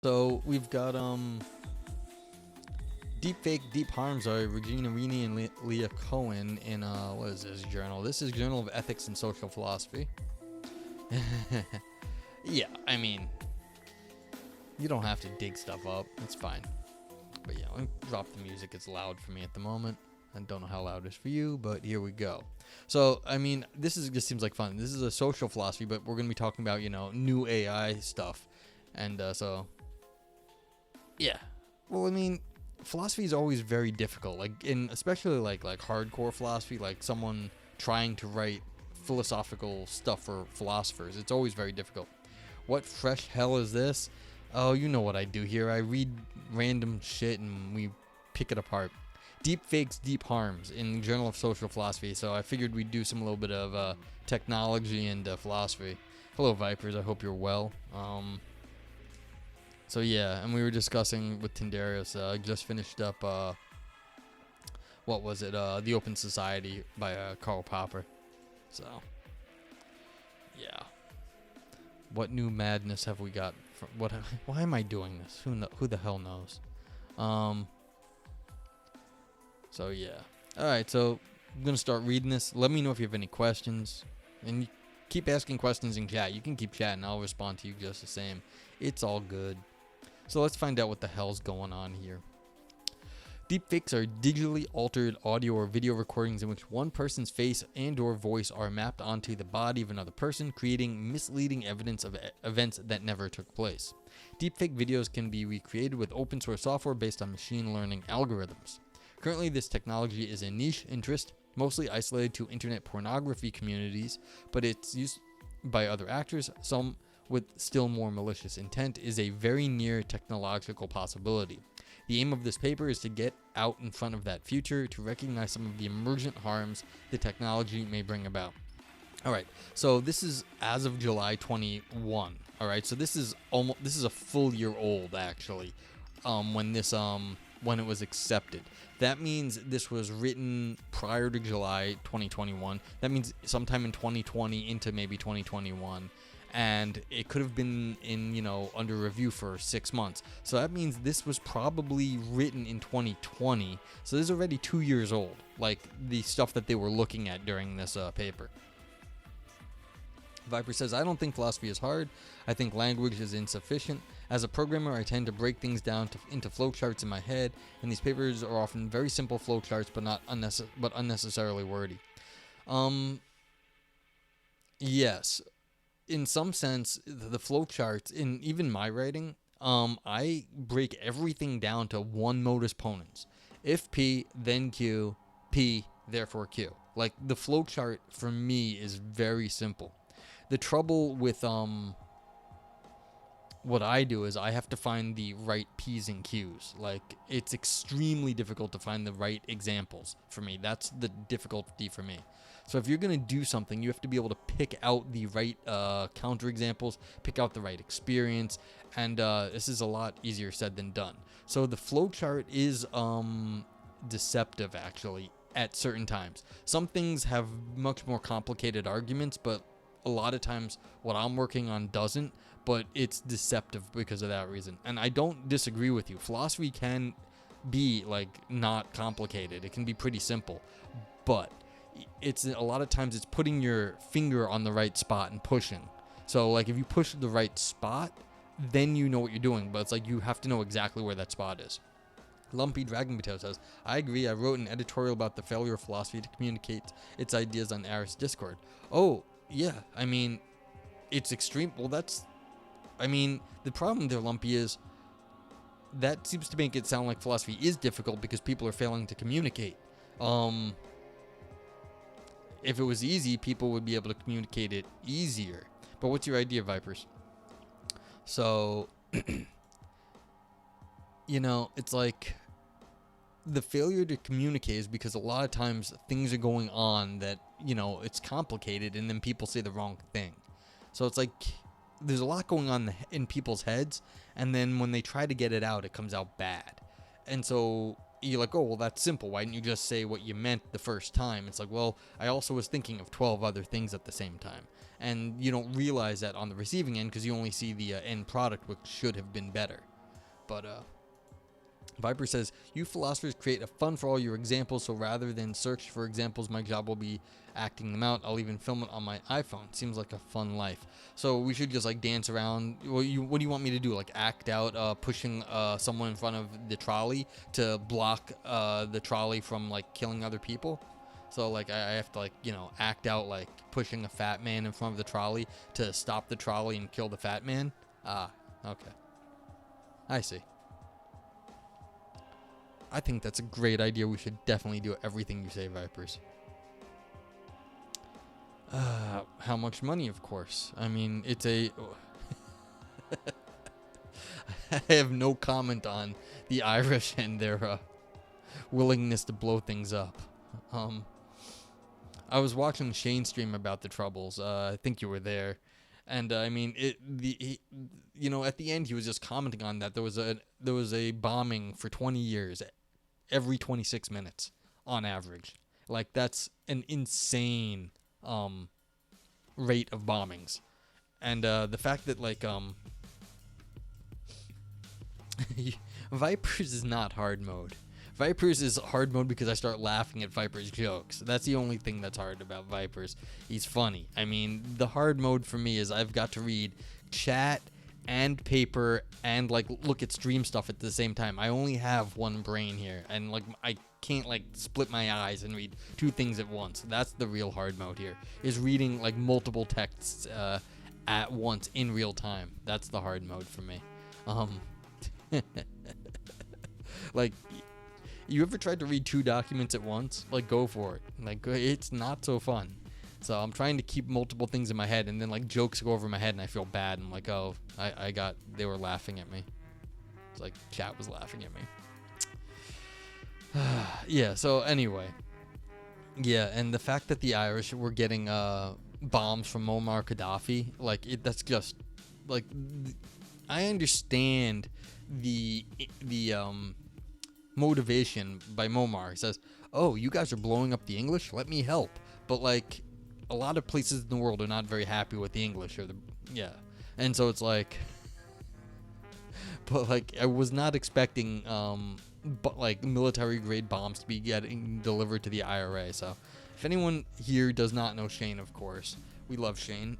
So we've got Deepfake Deep Harms by Regina, Rini, and Leah Cohen in what is this journal? This is Journal of Ethics and Social Philosophy. Yeah, I mean, you don't have to dig stuff up. It's fine. But yeah, let me drop the music. It's loud for me at the moment. I don't know how loud it is for you, but here we go. So, I mean, this just seems like fun. This is a social philosophy, but we're going to be talking about, new AI stuff. And so, yeah. Well, I mean, philosophy is always very difficult. Especially like hardcore philosophy, like someone trying to write philosophical stuff for philosophers. It's always very difficult. What fresh hell is this? Oh, you know what I do here. I read random shit and we pick it apart. Deepfakes, Deep Harms in the Journal of Social Philosophy. So I figured we'd do some little bit of technology and philosophy. Hello, Vipers. I hope you're well. So yeah, and we were discussing with Tindarius. I just finished up. What was it? The Open Society by Karl Popper. So yeah. What new madness have we got? Why am I doing this? Who the hell knows? So yeah. All right. So I'm gonna start reading this. Let me know if you have any questions, and keep asking questions in chat. You can keep chatting. I'll respond to you just the same. It's all good. So let's find out what the hell's going on here. Deepfakes are digitally altered audio or video recordings in which one person's face and or voice are mapped onto the body of another person, creating misleading evidence of events that never took place. Deepfake videos can be recreated with open source software based on machine learning algorithms. Currently, this technology is a niche interest, mostly isolated to internet pornography communities, but it's used by other actors, some with still more malicious intent, is a very near technological possibility. The aim of this paper is to get out in front of that future, to recognize some of the emergent harms the technology may bring about. All right, so this is as of July 21. All right, so this is a full year old actually, when it was accepted. That means this was written prior to July 2021. That means sometime in 2020 into maybe 2021. And it could have been under review for 6 months. So that means this was probably written in 2020. So this is already 2 years old, like the stuff that they were looking at during this paper. Viper says, I don't think philosophy is hard. I think language is insufficient. As a programmer, I tend to break things down into flowcharts in my head, and these papers are often very simple flowcharts, but unnecessarily wordy. Yes. In some sense, the flowcharts, in even my writing, I break everything down to one modus ponens. If P, then Q, P, therefore Q. Like, the flowchart for me is very simple. The trouble with what I do is I have to find the right P's and Q's. Like, it's extremely difficult to find the right examples for me. That's the difficulty for me. So if you're going to do something, you have to be able to pick out the right counterexamples, pick out the right experience, and this is a lot easier said than done. So the flowchart is deceptive, actually, at certain times. Some things have much more complicated arguments, but a lot of times what I'm working on doesn't, but it's deceptive because of that reason. And I don't disagree with you. Philosophy can be, like, not complicated. It can be pretty simple, but it's a lot of times it's putting your finger on the right spot and pushing. So like if you push the right spot, then you know what you're doing, but it's like you have to know exactly where that spot is. Lumpy Dragon Potato says, I agree. I wrote an editorial about the failure of philosophy to communicate its ideas on Aris Discord. Oh, yeah. I mean, it's extreme. Well, the problem there, Lumpy, is that seems to make it sound like philosophy is difficult because people are failing to communicate. If it was easy, people would be able to communicate it easier. But what's your idea, Vipers? So, it's like the failure to communicate is because a lot of times things are going on that, it's complicated and then people say the wrong thing. So it's like there's a lot going on in people's heads, and then when they try to get it out, it comes out bad. And so you're like, oh, well, that's simple. Why didn't you just say what you meant the first time? It's like, well, I also was thinking of 12 other things at the same time. And you don't realize that on the receiving end because you only see the end product, which should have been better. But Viper says, you philosophers create a fun for all your examples, so rather than search for examples, my job will be acting them out. I'll even film it on my iPhone. Seems like a fun life. So we should just like dance around. What do you want me to do? Like act out pushing someone in front of the trolley to block the trolley from like killing other people? So like I have to like, you know, act out like pushing a fat man in front of the trolley to stop the trolley and kill the fat man? Ah, okay. I see. I think that's a great idea. We should definitely do everything you say, Vipers. How much money, of course. I mean, it's a... I have no comment on the Irish and their willingness to blow things up. I was watching Shane stream about the Troubles. I think you were there. And I mean, you know, at the end he was just commenting on that there was a bombing for 20 years, every 26 minutes on average. Like that's an insane rate of bombings, and the fact that like Vipers is not hard mode. Vipers is hard mode because I start laughing at Viper's jokes. That's the only thing that's hard about Vipers. He's funny. I mean, the hard mode for me is I've got to read chat and paper and like look at stream stuff at the same time. I only have one brain here, and like I can't like split my eyes and read two things at once. That's the real hard mode here, is reading like multiple texts at once in real time. That's the hard mode for me. Like, you ever tried to read two documents at once? Like, go for it. Like, it's not so fun. So I'm trying to keep multiple things in my head, and then like jokes go over my head and I feel bad. I'm like, oh, they were laughing at me. It's like chat was laughing at me. Yeah, so anyway. Yeah, and the fact that the Irish were getting bombs from Muammar Gaddafi, like that's just like, I understand the motivation by Muammar. He says, oh, you guys are blowing up the English? Let me help. But like, a lot of places in the world are not very happy with the English or and so it's like, but like I was not expecting but like military grade bombs to be getting delivered to the IRA. So if anyone here does not know Shane, of course, we love Shane.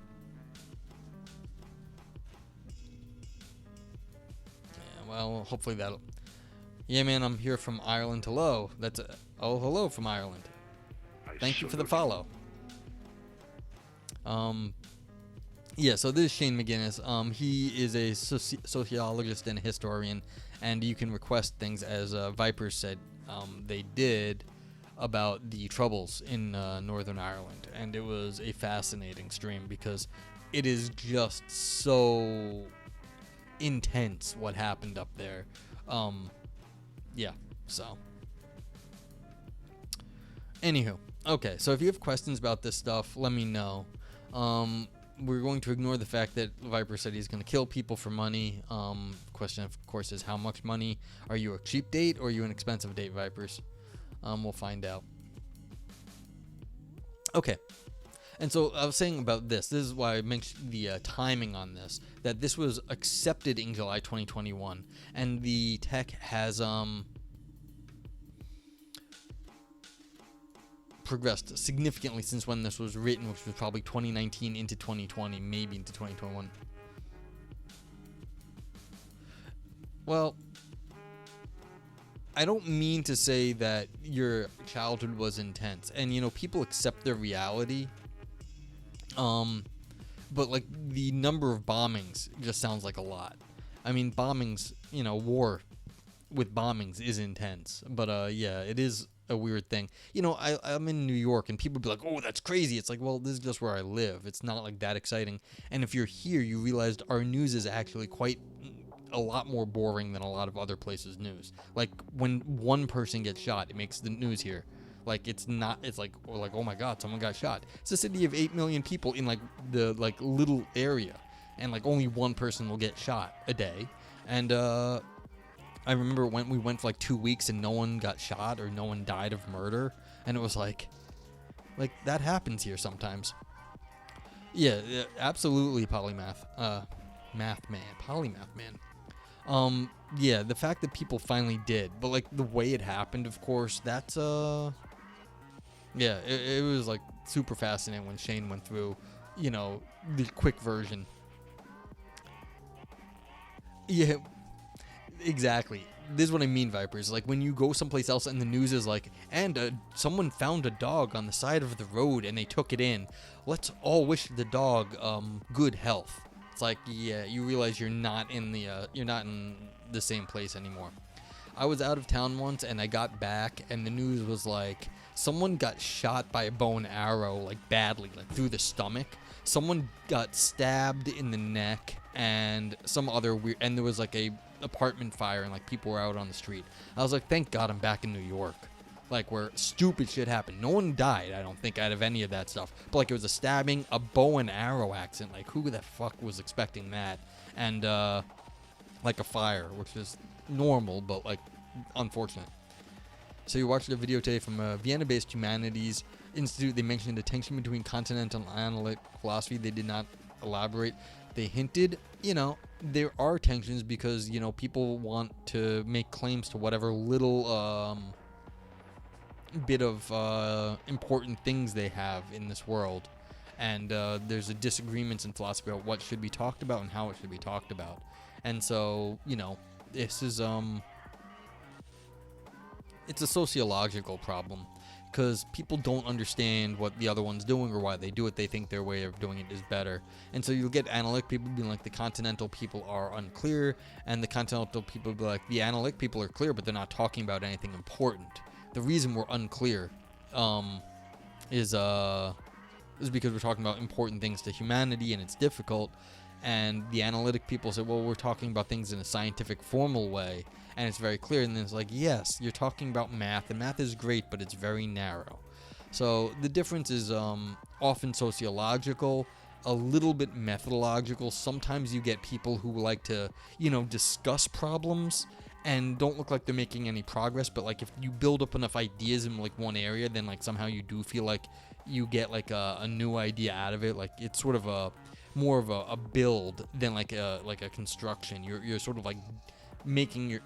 Yeah, well, hopefully that'll. Yeah, man, I'm here from Ireland. Hello. Hello from Ireland. Thank you for the follow. Yeah, so this is Shane McGinnis. He is a sociologist and a historian, and you can request things, as Vipers said they did, about the Troubles in Northern Ireland. And it was a fascinating stream because it is just so intense what happened up there. Yeah, so. Anywho, okay, so if you have questions about this stuff, let me know. We're going to ignore the fact that Viper said he's going to kill people for money. Question, of course, is how much money? Are you a cheap date or are you an expensive date, Vipers? We'll find out. Okay. And so I was saying about this. This is why I mentioned the timing on this. That this was accepted in July 2021. And the tech has progressed significantly since when this was written, which was probably 2019 into 2020, maybe into 2021. Well, I don't mean to say that your childhood was intense, and you know, people accept their reality, but like the number of bombings just sounds like a lot. I mean, bombings, you know, war with bombings is intense, but yeah, it is a weird thing. You know, I'm in New York and people be like, oh, that's crazy. It's like, well, this is just where I live. It's not like that exciting. And if you're here, you realized our news is actually quite a lot more boring than a lot of other places' news. Like when one person gets shot, it makes the news here. Like it's not, it's like, or like, oh my God, someone got shot. It's a city of 8 million people in like the like little area, and like only one person will get shot a day. And I remember when we went for like 2 weeks and no one got shot or no one died of murder, and it was like that happens here sometimes. Yeah, absolutely, polymath man. Yeah, the fact that people finally did, but like the way it happened, of course, that's yeah, it was like super fascinating when Shane went through, you know, the quick version. Yeah, exactly. This is what I mean, Vipers. Like when you go someplace else and the news is like, and someone found a dog on the side of the road and they took it in. Let's all wish the dog good health. It's like, yeah, you realize you're not in the same place anymore. I was out of town once and I got back and the news was like someone got shot by a bow and arrow like badly, like through the stomach. Someone got stabbed in the neck and some other weird, and there was like a apartment fire and like people were out on the street. I was like, thank God I'm back in New York. Like where stupid shit happened. No one died, I don't think, out of any of that stuff. But like it was a stabbing, a bow and arrow accident. Like who the fuck was expecting that? And like a fire, which is normal, but like unfortunate. So you watched a video today from a Vienna-based humanities institute. They mentioned a tension between continental and analytic philosophy. They did not elaborate. They hinted, you know, there are tensions because, you know, people want to make claims to whatever little bit of important things they have in this world. And there's a disagreements in philosophy about what should be talked about and how it should be talked about. And so, you know, this is it's a sociological problem because people don't understand what the other one's doing or why they do it. They think their way of doing it is better. And so you'll get analytic people being like, the continental people are unclear, and the continental people be like, the analytic people are clear, but they're not talking about anything important. The reason we're unclear is because we're talking about important things to humanity and it's difficult. And the analytic people say, well, we're talking about things in a scientific, formal way, and it's very clear. And then it's like, yes, you're talking about math, and math is great, but it's very narrow. So the difference is often sociological, a little bit methodological. Sometimes you get people who like to, you know, discuss problems and don't look like they're making any progress. But like if you build up enough ideas in like one area, then like somehow you do feel like you get like a new idea out of it. Like it's sort of a more of a build than like a construction. You're sort of like making your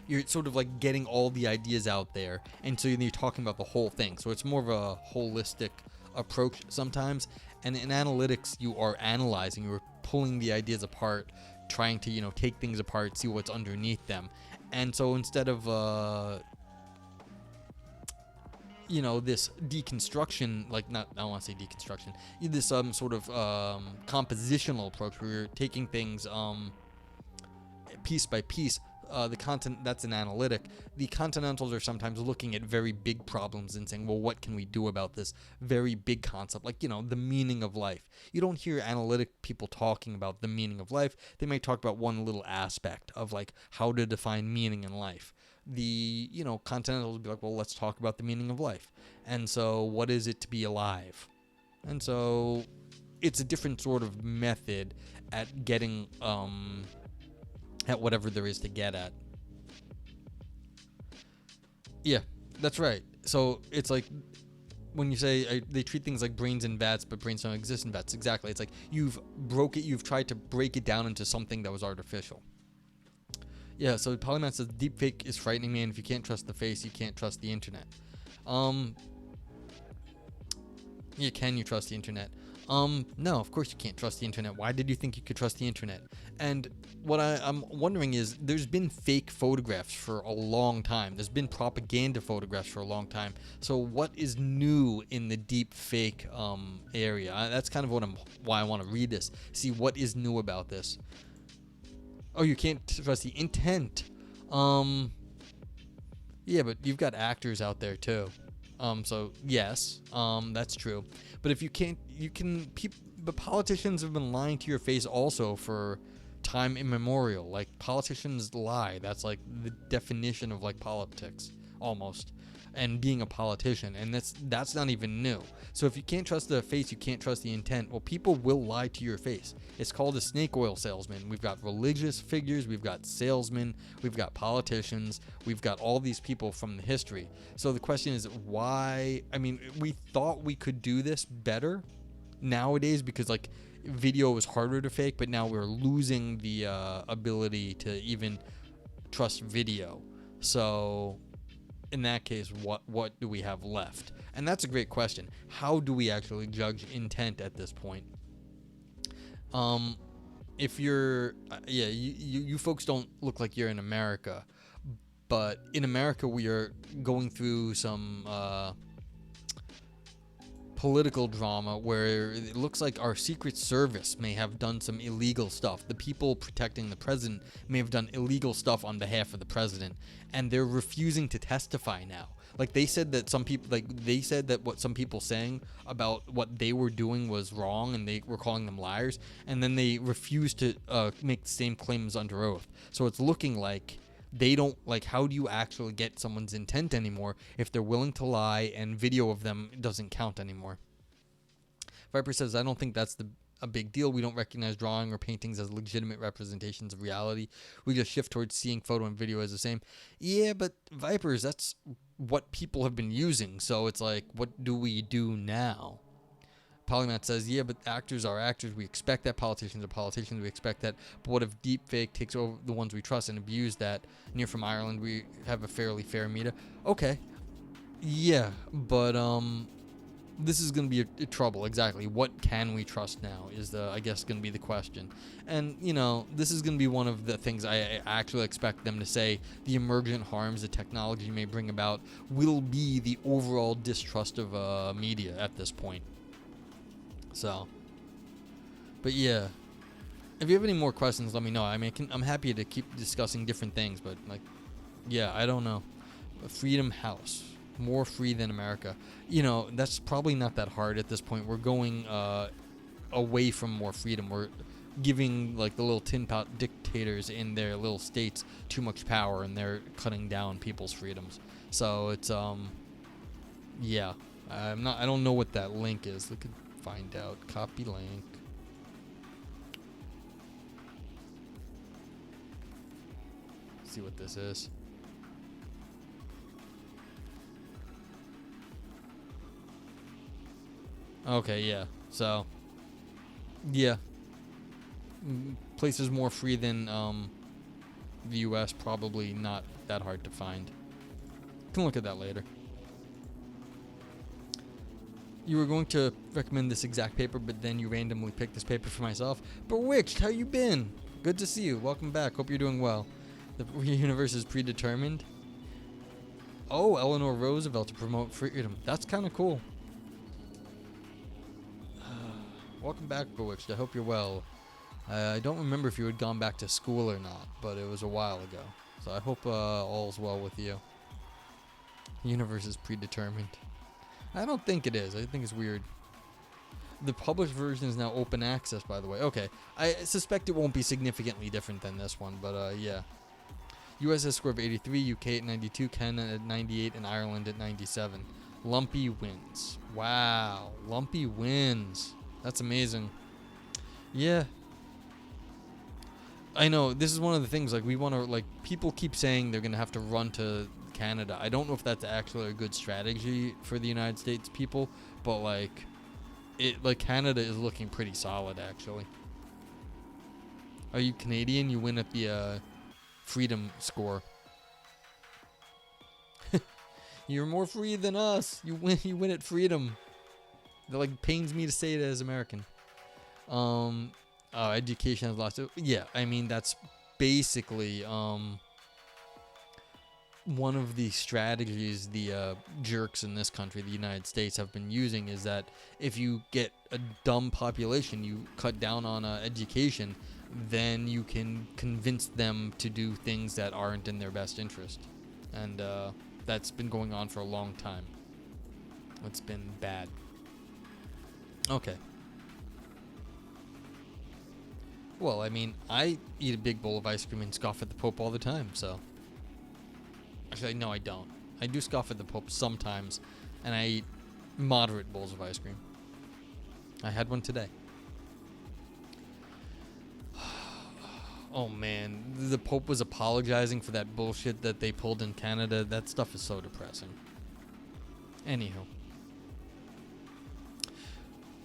you're sort of like getting all the ideas out there, and so you're talking about the whole thing. So it's more of a holistic approach sometimes. And in analytics, you are analyzing, you're pulling the ideas apart, trying to, you know, take things apart, see what's underneath them. And so instead of you know, this deconstruction, like not, I don't want to say deconstruction, this sort of compositional approach where you're taking things piece by piece. The content, that's an analytic. The continentals are sometimes looking at very big problems and saying, well, what can we do about this very big concept? Like, you know, the meaning of life. You don't hear analytic people talking about the meaning of life. They might talk about one little aspect of like how to define meaning in life. The, you know, continentals will be like, well, let's talk about the meaning of life. And so what is it to be alive? And so it's a different sort of method at getting at whatever there is to get at. Yeah, that's right. So it's like when you say they treat things like brains in vats, but brains don't exist in vats. Exactly. It's like you've tried to break it down into something that was artificial. Yeah, so Polymath says deepfake is frightening me, and if you can't trust the face, you can't trust the internet. Yeah, can you trust the internet? No, of course you can't trust the internet. Why did you think you could trust the internet? And what I'm wondering is, there's been fake photographs for a long time. There's been propaganda photographs for a long time. So what is new in the deep fake area? That's kind of why I want to read this. See what is new about this. Oh, you can't trust the intent. Yeah, but you've got actors out there too. So yes, that's true. But if you can't, but politicians have been lying to your face also for time immemorial. Like, politicians lie. That's like the definition of like politics, almost, and being a politician. And that's not even new. So if you can't trust the face, you can't trust the intent. Well, people will lie to your face. It's called a snake oil salesman. We've got religious figures, we've got salesmen, we've got politicians, we've got all these people from the history. So the question is, why? I mean, we thought we could do this better nowadays because, like, video is harder to fake, but now we're losing the ability to even trust video. So in that case, what do we have left? And that's a great question. How do we actually judge intent at this point? If you're, you folks don't look like you're in America, but in America we are going through some political drama where it looks like our Secret Service may have done some illegal stuff. The people protecting the president may have done illegal stuff on behalf of the president, and they're refusing to testify now. Like they said that what some people saying about what they were doing was wrong, and they were calling them liars, and then they refused to make the same claims under oath. So it's looking like they don't, like, how do you actually get someone's intent anymore if they're willing to lie and video of them doesn't count anymore? Viper says, I don't think that's a big deal. We don't recognize drawing or paintings as legitimate representations of reality. We just shift towards seeing photo and video as the same. Yeah, but Vipers, that's what people have been using. So it's like, what do we do now? Polymath says, yeah, but actors are actors. We expect that. Politicians are politicians. We expect that. But what if deepfake takes over the ones we trust and abuse that? And you're from Ireland. We have a fairly fair media. Okay. Yeah, but this is going to be a trouble. Exactly. What can we trust now is I guess going to be the question. And, this is going to be one of the things I actually expect them to say. The emergent harms the technology may bring about will be the overall distrust of media at this point. So, but yeah, if you have any more questions, let me know. I mean, I'm happy to keep discussing different things, but like, yeah, I don't know. Freedom House, more free than America. That's probably not that hard at this point. We're going away from more freedom. We're giving like the little tin pot dictators in their little states too much power, and they're cutting down people's freedoms. So it's yeah, I don't know what that link is. Look at. Find out. Copy link. See what this is. Okay, yeah. So, yeah. Places more free than the US, probably not that hard to find. Can look at that later. You were going to recommend this exact paper, but then you randomly picked this paper for myself. Bewitched, how you been? Good to see you. Welcome back. Hope you're doing well. The universe is predetermined. Oh, Eleanor Roosevelt to promote freedom. That's kind of cool. Welcome back, Bewitched. I hope you're well. I don't remember if you had gone back to school or not, but it was a while ago. So I hope all's well with you. The universe is predetermined. I don't think it is. I think it's weird. The published version is now open access, by the way. Okay. I suspect it won't be significantly different than this one, but yeah. US has a score of 83, UK at 92, Canada at 98, and Ireland at 97. Lumpy wins. Wow. Lumpy wins. That's amazing. Yeah. I know. This is one of the things, like, we want to, like, people keep saying they're going to have to run to Canada. I don't know if that's actually a good strategy for the United States people, but like Canada is looking pretty solid actually. Are you Canadian? You win at the freedom score. You're more free than us. You win at freedom. That like pains me to say it as American. Education has lost. Yeah, I mean that's basically one of the strategies the jerks in this country, the United States, have been using is that if you get a dumb population, you cut down on education, then you can convince them to do things that aren't in their best interest. And that's been going on for a long time. It's been bad. Okay. Well, I mean, I eat a big bowl of ice cream and scoff at the Pope all the time, so... Actually, no, I don't. I do scoff at the Pope sometimes, and I eat moderate bowls of ice cream. I had one today. Oh, man. The Pope was apologizing for that bullshit that they pulled in Canada. That stuff is so depressing. Anywho.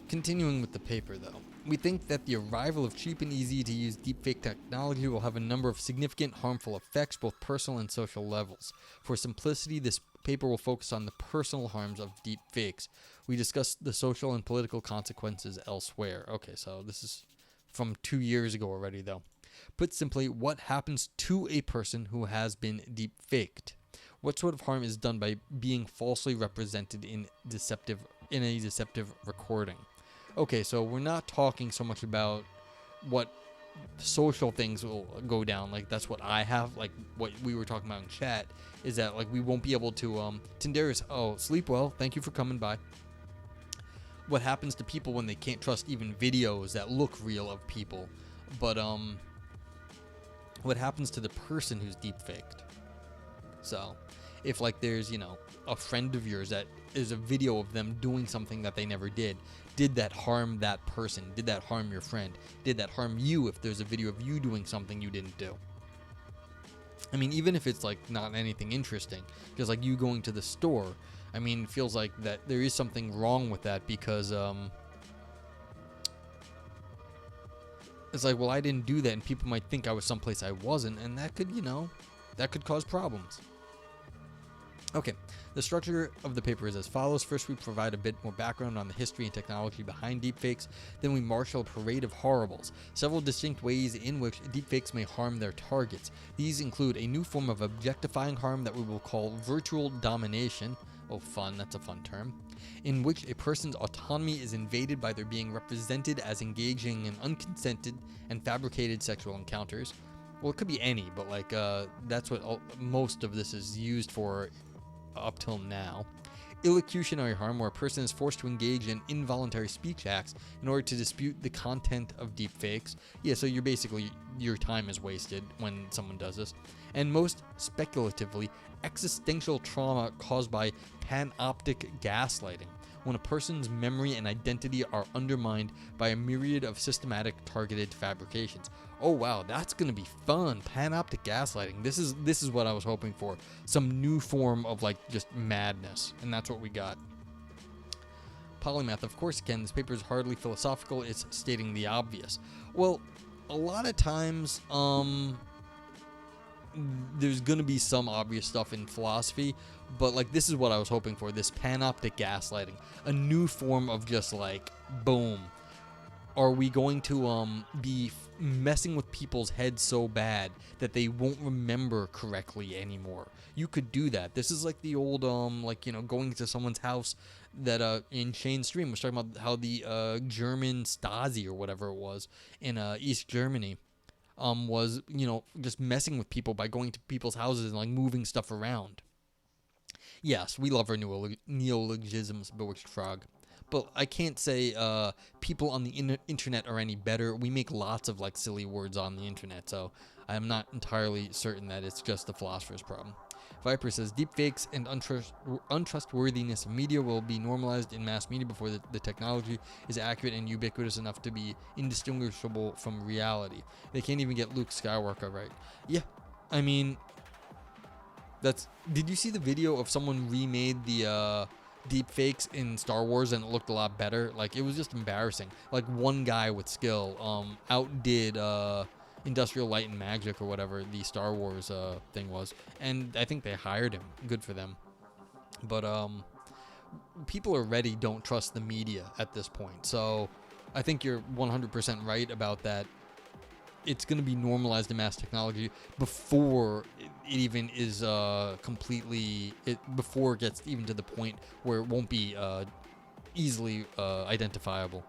Continuing with the paper, though, we think that the arrival of cheap and easy-to-use deepfake technology will have a number of significant harmful effects, both personal and social levels. For simplicity, this paper will focus on the personal harms of deepfakes. We discuss the social and political consequences elsewhere. Okay, so this is from 2 years ago already, though. Put simply, what happens to a person who has been deepfaked? What sort of harm is done by being falsely represented in a deceptive recording? Okay, so we're not talking so much about what social things will go down. Like, that's what I have. Like, what we were talking about in chat is that, like, we won't be able to, Tindarius, oh, sleep well. Thank you for coming by. What happens to people when they can't trust even videos that look real of people? But, what happens to the person who's deepfaked? So, if, like, there's, you know, a friend of yours that is a video of them doing something that they never did that harm that person? Did that harm your friend? Did that harm you if there's a video of you doing something you didn't do? I mean, even if it's, like, not anything interesting, because, like, you going to the store, I mean, it feels like that there is something wrong with that, because, it's like, well, I didn't do that, and people might think I was someplace I wasn't, and that could, you know, that could cause problems. Okay, the structure of the paper is as follows. First, we provide a bit more background on the history and technology behind deepfakes. Then we marshal a parade of horribles, several distinct ways in which deepfakes may harm their targets. These include a new form of objectifying harm that we will call virtual domination. Oh, fun, that's a fun term. In which a person's autonomy is invaded by their being represented as engaging in unconsented and fabricated sexual encounters. Well, it could be any, but, like, that's what most of this is used for up till now. Illocutionary harm, where a person is forced to engage in involuntary speech acts in order to dispute the content of deepfakes. Yeah, so you're basically, your time is wasted when someone does this. And most speculatively, existential trauma caused by panoptic gaslighting, when a person's memory and identity are undermined by a myriad of systematic targeted fabrications. Oh wow, that's gonna be fun. Panoptic gaslighting. This is what I was hoping for. Some new form of, like, just madness, and that's what we got. Polymath, of course, again, this paper is hardly philosophical. It's stating the obvious. Well, a lot of times, there's gonna be some obvious stuff in philosophy, but, like, this is what I was hoping for. This panoptic gaslighting, a new form of just, like, boom. Are we going to be messing with people's heads so bad that they won't remember correctly anymore? You could do that. This is like the old like, you know, going to someone's house that in Shane's stream was talking about how the German Stasi or whatever it was in East Germany was, you know, just messing with people by going to people's houses and, like, moving stuff around. Yes, we love our neologisms, Bewitched Frog. But I can't say people on the internet are any better. We make lots of, like, silly words on the internet, so I'm not entirely certain that it's just the philosopher's problem. Viper says, deepfakes and untrustworthiness of media will be normalized in mass media before the technology is accurate and ubiquitous enough to be indistinguishable from reality. They can't even get Luke Skywalker right. Yeah, I mean, did you see the video of someone remade the deepfakes in Star Wars and it looked a lot better? Like, it was just embarrassing. Like, one guy with skill outdid Industrial Light and Magic or whatever the Star Wars thing was, and I think they hired him. Good for them. But people already don't trust the media at this point, so I think you're 100% right about that. It's going to be normalized in mass technology before it even is before it gets even to the point where it won't be easily identifiable.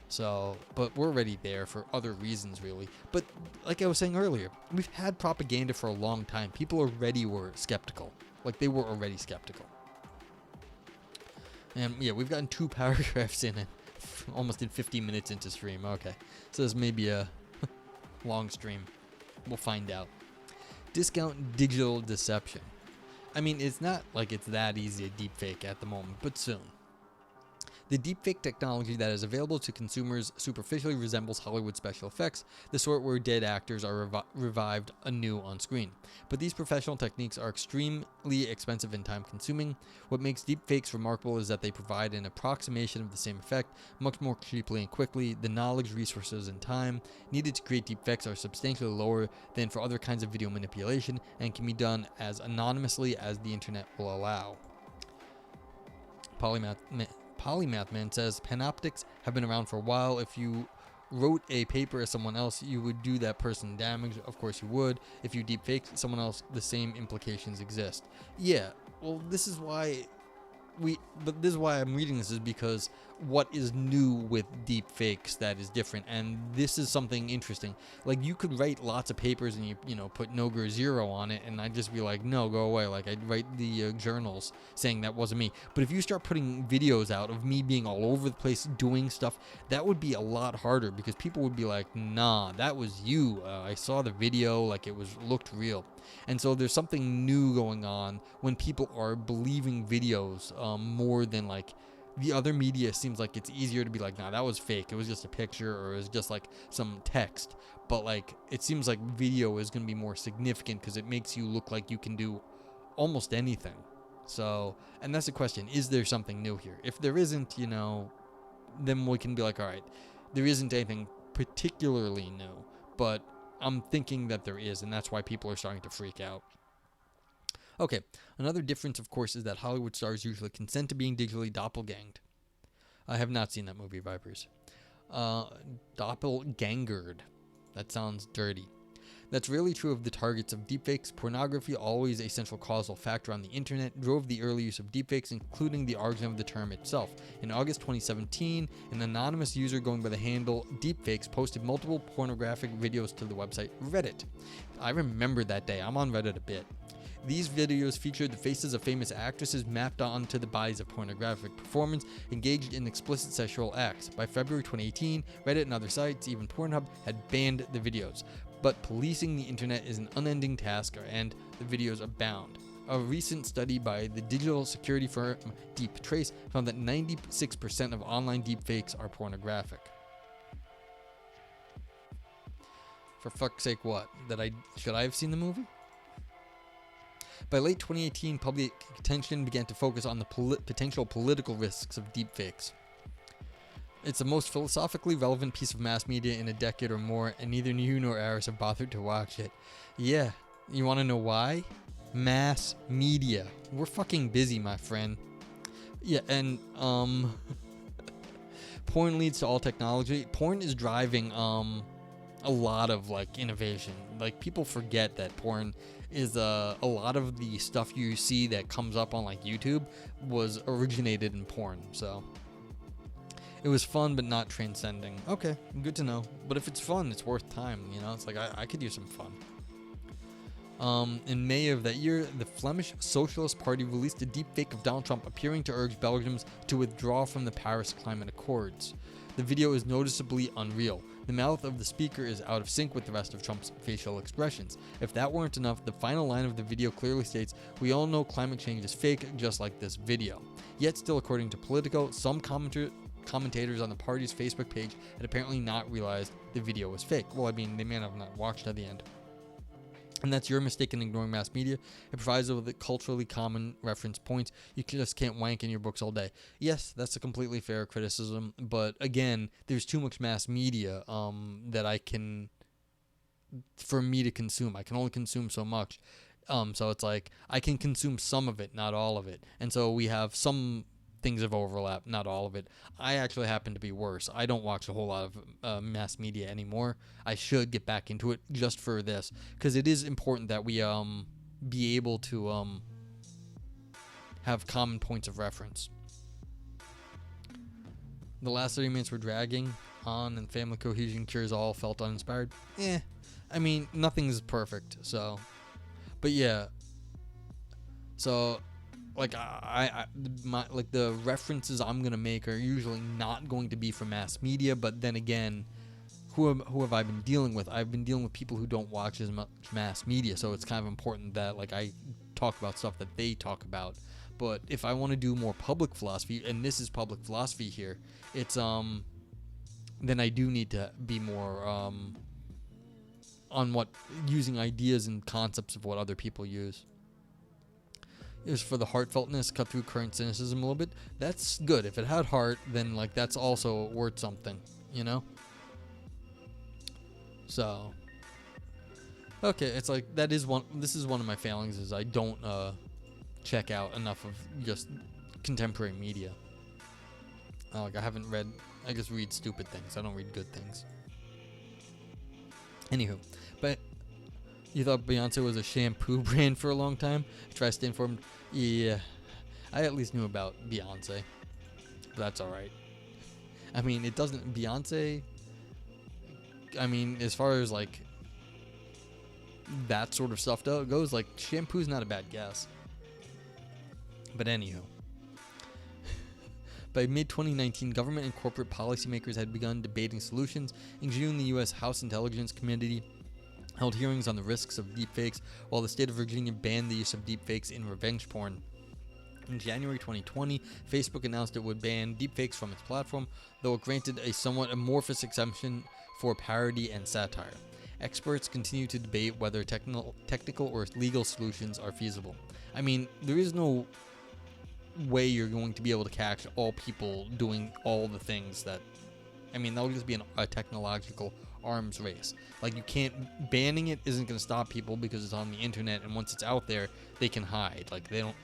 So, but we're already there for other reasons, really. But like I was saying earlier, we've had propaganda for a long time. People already were skeptical. Like, they were already skeptical. And yeah, we've gotten 2 paragraphs in it, almost in 50 minutes into stream. Okay, so this may be a long stream. We'll find out. Discount digital deception. I mean, it's not like it's that easy to deepfake at the moment, but soon. The deepfake technology that is available to consumers superficially resembles Hollywood special effects, the sort where dead actors are revived anew on screen. But these professional techniques are extremely expensive and time-consuming. What makes deepfakes remarkable is that they provide an approximation of the same effect much more cheaply and quickly. The knowledge, resources, and time needed to create deepfakes are substantially lower than for other kinds of video manipulation and can be done as anonymously as the internet will allow. Polymath Man says, panoptics have been around for a while. If you wrote a paper as someone else, you would do that person damage. Of course you would. If you deepfake someone else, the same implications exist. Yeah, well, this is why I'm reading this, is because what is new with deepfakes that is different, and this is something interesting. Like, you could write lots of papers and you put Noger 0 on it, and I'd just be like, no, go away. Like, I'd write the journals saying that wasn't me. But if you start putting videos out of me being all over the place doing stuff, that would be a lot harder, because people would be like, nah, that was you. I saw the video, like it looked real. And so there's something new going on when people are believing videos more than like the other media. Seems like it's easier to be like, nah, that was fake. It was just a picture, or it was just like some text. But like, it seems like video is going to be more significant because it makes you look like you can do almost anything. So, and that's the question. Is there something new here? If there isn't, then we can be like, all right, there isn't anything particularly new. But I'm thinking that there is, and that's why people are starting to freak out. Okay, another difference, of course, is that Hollywood stars usually consent to being digitally doppelganged. I have not seen that movie, Vipers. Doppelgangered. That sounds dirty. That's really true of the targets of deepfakes. Pornography, always a central causal factor on the internet, drove the early use of deepfakes, including the origin of the term itself. In August 2017, an anonymous user going by the handle Deepfakes posted multiple pornographic videos to the website Reddit. I remember that day. I'm on Reddit a bit. These videos featured the faces of famous actresses mapped onto the bodies of pornographic performers engaged in explicit sexual acts. By February 2018, Reddit and other sites, even Pornhub, had banned the videos. But policing the internet is an unending task, and the videos abound. A recent study by the digital security firm DeepTrace found that 96% of online deepfakes are pornographic. For fuck's sake, what? Should I have seen the movie? By late 2018, public attention began to focus on the potential political risks of deepfakes. It's the most philosophically relevant piece of mass media in a decade or more, and neither you nor Aris have bothered to watch it. Yeah, you want to know why? Mass media. We're fucking busy, my friend. Yeah, and porn leads to all technology. Porn is driving a lot of like innovation. Like, people forget that porn is a lot of the stuff you see that comes up on like YouTube was originated in porn. So it was fun, but not transcending. Okay, good to know. But if it's fun, it's worth time, It's like, I could use some fun. In May of that year, the Flemish Socialist Party released a deepfake of Donald Trump appearing to urge Belgians to withdraw from the Paris Climate Accords. The video is noticeably unreal. The mouth of the speaker is out of sync with the rest of Trump's facial expressions. If that weren't enough, the final line of the video clearly states, "We all know climate change is fake, just like this video." Yet still, according to Politico, some commentators on the party's Facebook page had apparently not realized the video was fake. Well, I mean, they may have not watched at the end. And that's your mistake in ignoring mass media. It provides with the culturally common reference points. You just can't wank in your books all day. Yes, that's a completely fair criticism, but again, there's too much mass media for me to consume. I can only consume so much. So it's like, I can consume some of it, not all of it. And so we have some things of overlap, not all of it. I actually happen to be worse. I don't watch a whole lot of mass media anymore. I should get back into it just for this, because it is important that we be able to have common points of reference. The last 30 minutes were dragging on, and family cohesion cures all felt uninspired. I mean, nothing's perfect, so. But yeah. So, like, the references I'm gonna make are usually not going to be from mass media, but then again, who have I been dealing with? I've been dealing with people who don't watch as much mass media, so it's kind of important that like I talk about stuff that they talk about. But if I want to do more public philosophy, and this is public philosophy here, it's then I do need to be more on what using ideas and concepts of what other people use. Is for the heartfeltness, cut through current cynicism a little bit. That's good. If it had heart, then like that's also worth something, you know? So okay, it's like this is one of my failings, is I don't check out enough of just contemporary media. Like I just read stupid things. I don't read good things. Anywho, but you thought Beyonce was a shampoo brand for a long time? Try to stay informed. Yeah, I at least knew about Beyonce. But that's alright. I mean, it doesn't... Beyonce... I mean, as far as, like, that sort of stuff goes, like, shampoo's not a bad guess. But anywho. By mid-2019, government and corporate policymakers had begun debating solutions. In June, the U.S. House Intelligence Committee held hearings on the risks of deepfakes, while the state of Virginia banned the use of deepfakes in revenge porn. In January 2020, Facebook announced it would ban deepfakes from its platform, though it granted a somewhat amorphous exemption for parody and satire. Experts continue to debate whether technical or legal solutions are feasible. I mean, there is no way you're going to be able to catch all people doing all the things that... I mean, that'll just be a technological arms race. Like, you can't... Banning it isn't going to stop people because it's on the internet, and once it's out there, they can hide. Like, they don't...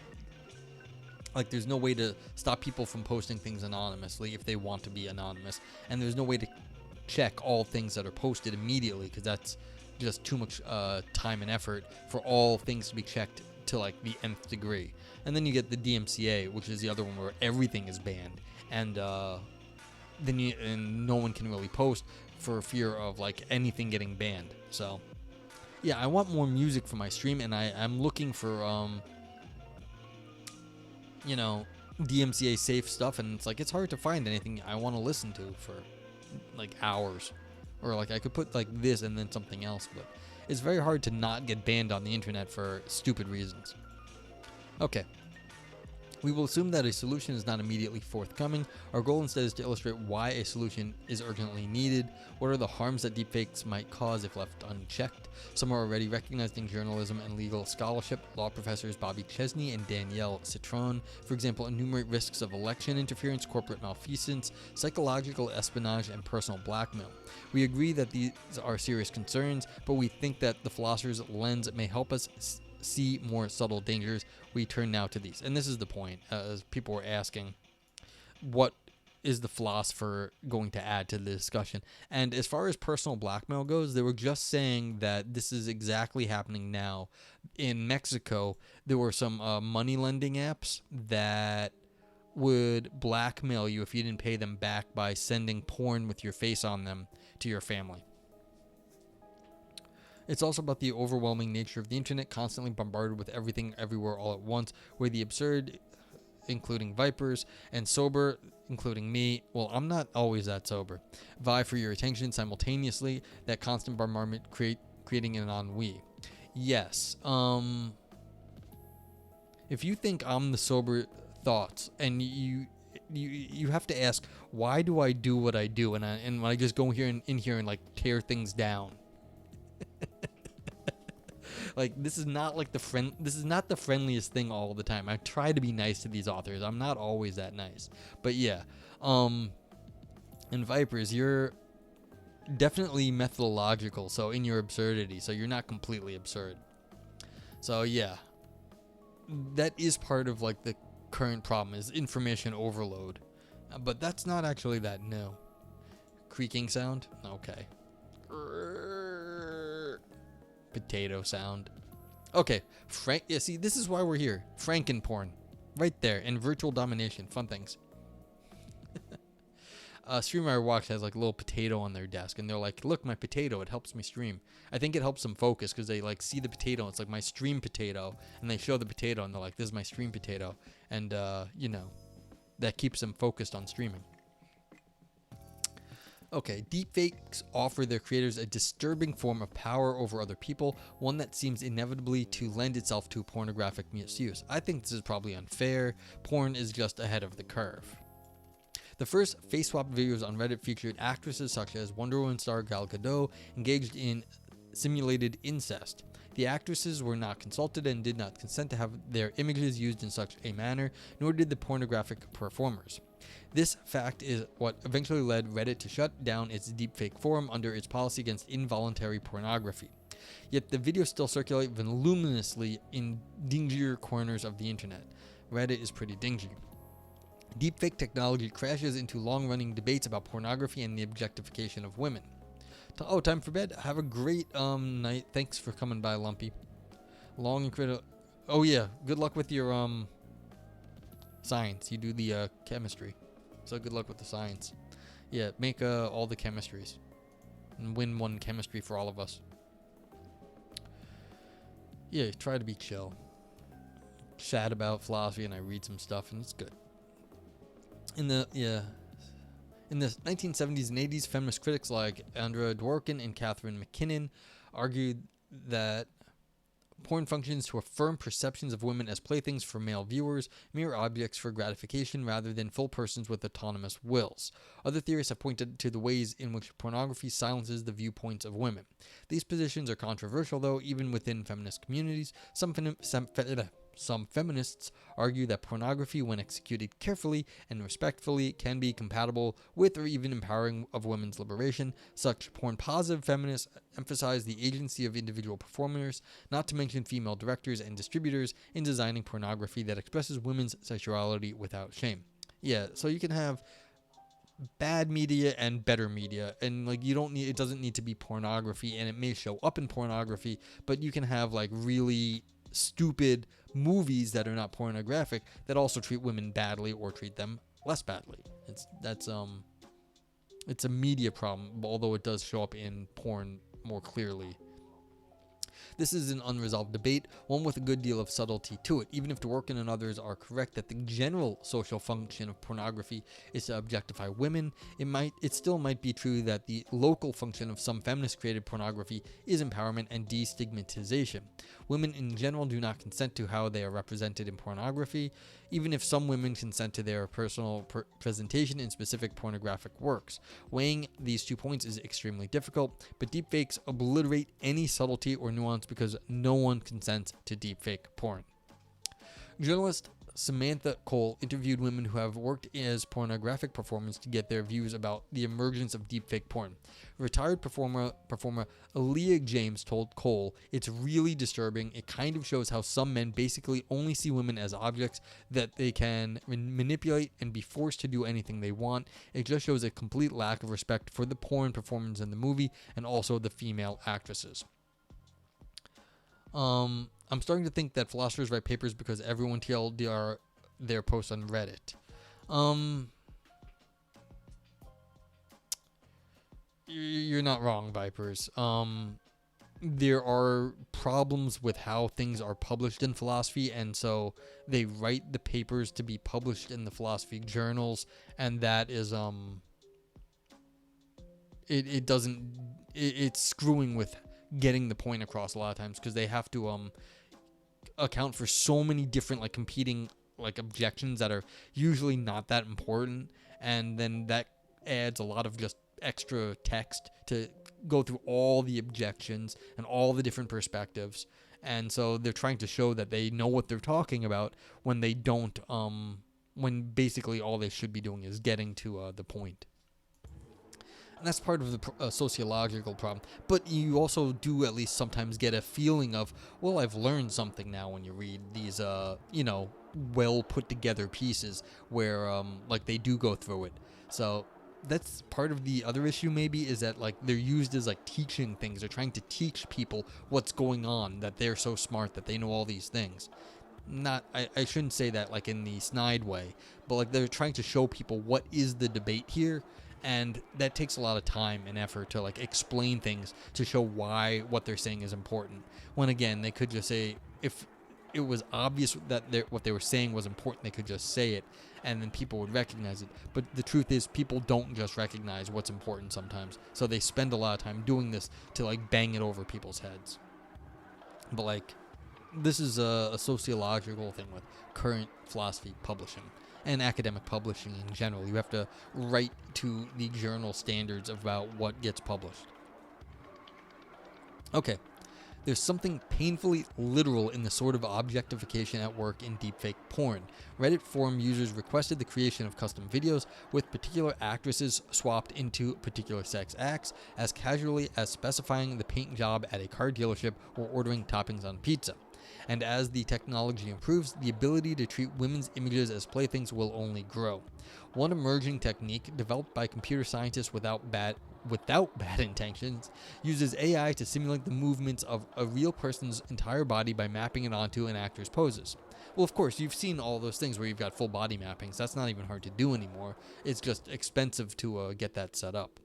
Like, there's no way to stop people from posting things anonymously if they want to be anonymous. And there's no way to check all things that are posted immediately, because that's just too much time and effort for all things to be checked to, like, the nth degree. And then you get the DMCA, which is the other one where everything is banned. And then no one can really post for fear of, like, anything getting banned. So, yeah, I want more music for my stream, and I'm looking for... you know, DMCA safe stuff, and it's like, it's hard to find anything I want to listen to for like hours, or like I could put like this and then something else, but it's very hard to not get banned on the internet for stupid reasons. Okay. We will assume that a solution is not immediately forthcoming. Our goal instead is to illustrate why a solution is urgently needed. What are the harms that deepfakes might cause if left unchecked? Some are already recognized in journalism and legal scholarship. Law professors Bobby Chesney and Danielle Citron, for example, enumerate risks of election interference, corporate malfeasance, psychological espionage, and personal blackmail. We agree that these are serious concerns, but we think that the philosopher's lens may help us see more subtle dangers. We turn now to these, and this is the point, as people were asking, what is the philosopher going to add to the discussion? And as far as personal blackmail goes, they were just saying that this is exactly happening now. In Mexico, there were some money lending apps that would blackmail you if you didn't pay them back by sending porn with your face on them to your family. It's also about the overwhelming nature of the internet, constantly bombarded with everything everywhere all at once, where the absurd, including vipers, and sober, including me, well, I'm not always that sober, vie for your attention simultaneously, that constant bombardment creating an ennui. Yes, if you think I'm the sober thoughts, and you have to ask, why do I do what I do, and when I just go here in here and like tear things down. Like, this is not like this is not the friendliest thing all the time. I try to be nice to these authors. I'm not always that nice. But yeah, and Vipers, you're definitely methodological, so in your absurdity, so you're not completely absurd. So yeah, that is part of like the current problem, is information overload. But that's not actually that new. Creaking sound? Okay. Potato sound. Okay, yeah, see, this is why we're here. Frankenporn. Right there, and virtual domination. Fun things. Streamer I watch has like a little potato on their desk, and they're like, look, my potato, it helps me stream. I think it helps them focus, because they like see the potato, it's like my stream potato, and they show the potato, and they're like, this is my stream potato. And, you know, that keeps them focused on streaming. Okay, deepfakes offer their creators a disturbing form of power over other people, one that seems inevitably to lend itself to pornographic misuse. I think this is probably unfair. Porn is just ahead of the curve. The first face swap videos on Reddit featured actresses such as Wonder Woman star Gal Gadot engaged in simulated incest. The actresses were not consulted and did not consent to have their images used in such a manner, nor did the pornographic performers. This fact is what eventually led Reddit to shut down its deepfake forum under its policy against involuntary pornography. Yet the videos still circulate voluminously in dingier corners of the internet. Reddit is pretty dingy. Deepfake technology crashes into long-running debates about pornography and the objectification of women. Oh, time for bed. Have a great night. Thanks for coming by, Lumpy. Long and critical. Oh yeah, good luck with your science. You do the chemistry. So good luck with the science. Yeah, make all the chemistries. And win one chemistry for all of us. Yeah, try to be chill. Chat about philosophy and I read some stuff and it's good. In the 1970s and 80s, feminist critics like Andrea Dworkin and Catherine McKinnon argued that porn functions to affirm perceptions of women as playthings for male viewers, mere objects for gratification rather than full persons with autonomous wills. Other theorists have pointed to the ways in which pornography silences the viewpoints of women. These positions are controversial, though, even within feminist communities. Some feminists argue that pornography, when executed carefully and respectfully, can be compatible with or even empowering of women's liberation. Such porn-positive feminists emphasize the agency of individual performers, not to mention female directors and distributors, in designing pornography that expresses women's sexuality without shame. Yeah, so you can have bad media and better media, and like it doesn't need to be pornography, and it may show up in pornography, but you can have like really stupid movies that are not pornographic that also treat women badly or treat them less badly. It's a media problem, although it does show up in porn more clearly. This is an unresolved debate, one with a good deal of subtlety to it. Even if Dworkin and others are correct that the general social function of pornography is to objectify women, it still might be true that the local function of some feminist-created pornography is empowerment and destigmatization. Women in general do not consent to how they are represented in pornography, even if some women consent to their personal presentation in specific pornographic works. Weighing these 2 points is extremely difficult, but deepfakes obliterate any subtlety or nuance because no one consents to deepfake porn. Journalist Samantha Cole interviewed women who have worked as pornographic performers to get their views about the emergence of deepfake porn. Retired performer Leah James told Cole, "It's really disturbing. It kind of shows how some men basically only see women as objects that they can manipulate and be forced to do anything they want. It just shows a complete lack of respect for the porn performers in the movie and also the female actresses." I'm starting to think that philosophers write papers because everyone TLDR their posts on Reddit. You're not wrong, Vipers. There are problems with how things are published in philosophy, and so they write the papers to be published in the philosophy journals, and that is it's screwing with getting the point across a lot of times because they have to account for so many different like competing like objections that are usually not that important, and then that adds a lot of just extra text to go through all the objections and all the different perspectives, and so they're trying to show that they know what they're talking about when they don't, when basically all they should be doing is getting to the point. And that's part of the sociological problem. But you also do at least sometimes get a feeling of, well, I've learned something now when you read these, well put together pieces where, like, they do go through it. So that's part of the other issue maybe, is that, like, they're used as, like, teaching things. They're trying to teach people what's going on, that they're so smart that they know all these things. I shouldn't say that, like, in the snide way, but, like, they're trying to show people what is the debate here. And that takes a lot of time and effort to like explain things to show why what they're saying is important. When again, they could just say, if it was obvious that what they were saying was important, they could just say it, and then people would recognize it. But the truth is, people don't just recognize what's important sometimes. So they spend a lot of time doing this to like bang it over people's heads. But like, this is a sociological thing with current philosophy publishing and academic publishing in general. You have to write to the journal standards about what gets published. Okay, there's something painfully literal in the sort of objectification at work in deepfake porn. Reddit forum users requested the creation of custom videos with particular actresses swapped into particular sex acts, as casually as specifying the paint job at a car dealership or ordering toppings on pizza. And as the technology improves, the ability to treat women's images as playthings will only grow. One emerging technique, developed by computer scientists without bad intentions, uses AI to simulate the movements of a real person's entire body by mapping it onto an actor's poses. Well, of course, you've seen all those things where you've got full body mappings. That's not even hard to do anymore. It's just expensive to get that set up.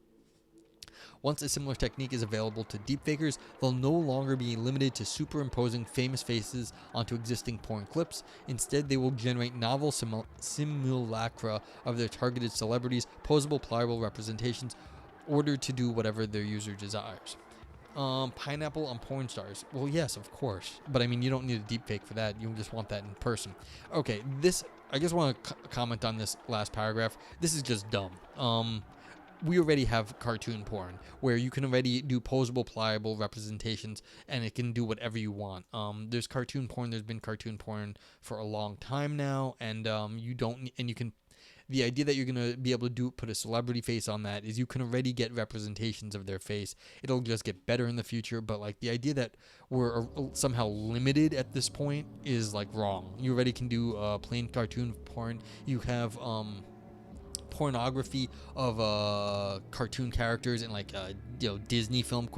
Once a similar technique is available to deepfakers, they'll no longer be limited to superimposing famous faces onto existing porn clips. Instead, they will generate novel simulacra of their targeted celebrities, posable, pliable representations, ordered to do whatever their user desires. Pineapple on porn stars. Well, yes, of course. But I mean, you don't need a deepfake for that. You just want that in person. Okay, I just want to comment on this last paragraph. This is just dumb. We already have cartoon porn where you can already do posable, pliable representations, and it can do whatever you want. There's cartoon porn. There's been cartoon porn for a long time now, and the idea that you're gonna be able to put a celebrity face on that is you can already get representations of their face. It'll just get better in the future, but like the idea that we're somehow limited at this point is like wrong. You already can do plain cartoon porn. You have pornography of cartoon characters and like Disney film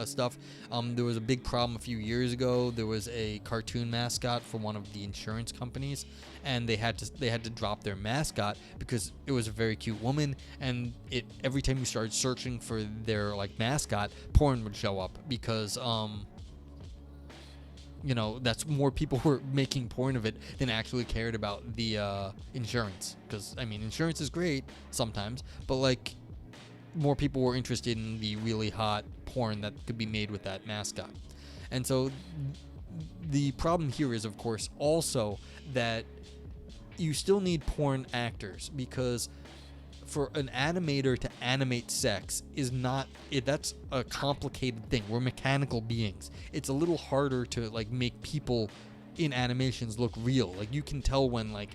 stuff. There was a big problem a few years ago. There was a cartoon mascot for one of the insurance companies, and they had to drop their mascot because it was a very cute woman, and every time you started searching for their like mascot, porn would show up because that's more people were making porn of it than actually cared about the insurance. Because, I mean, insurance is great sometimes, but, like, more people were interested in the really hot porn that could be made with that mascot. And so the problem here is, of course, also that you still need porn actors, because for an animator to animate sex that's a complicated thing. We're mechanical beings. It's a little harder to like make people in animations look real. Like you can tell when like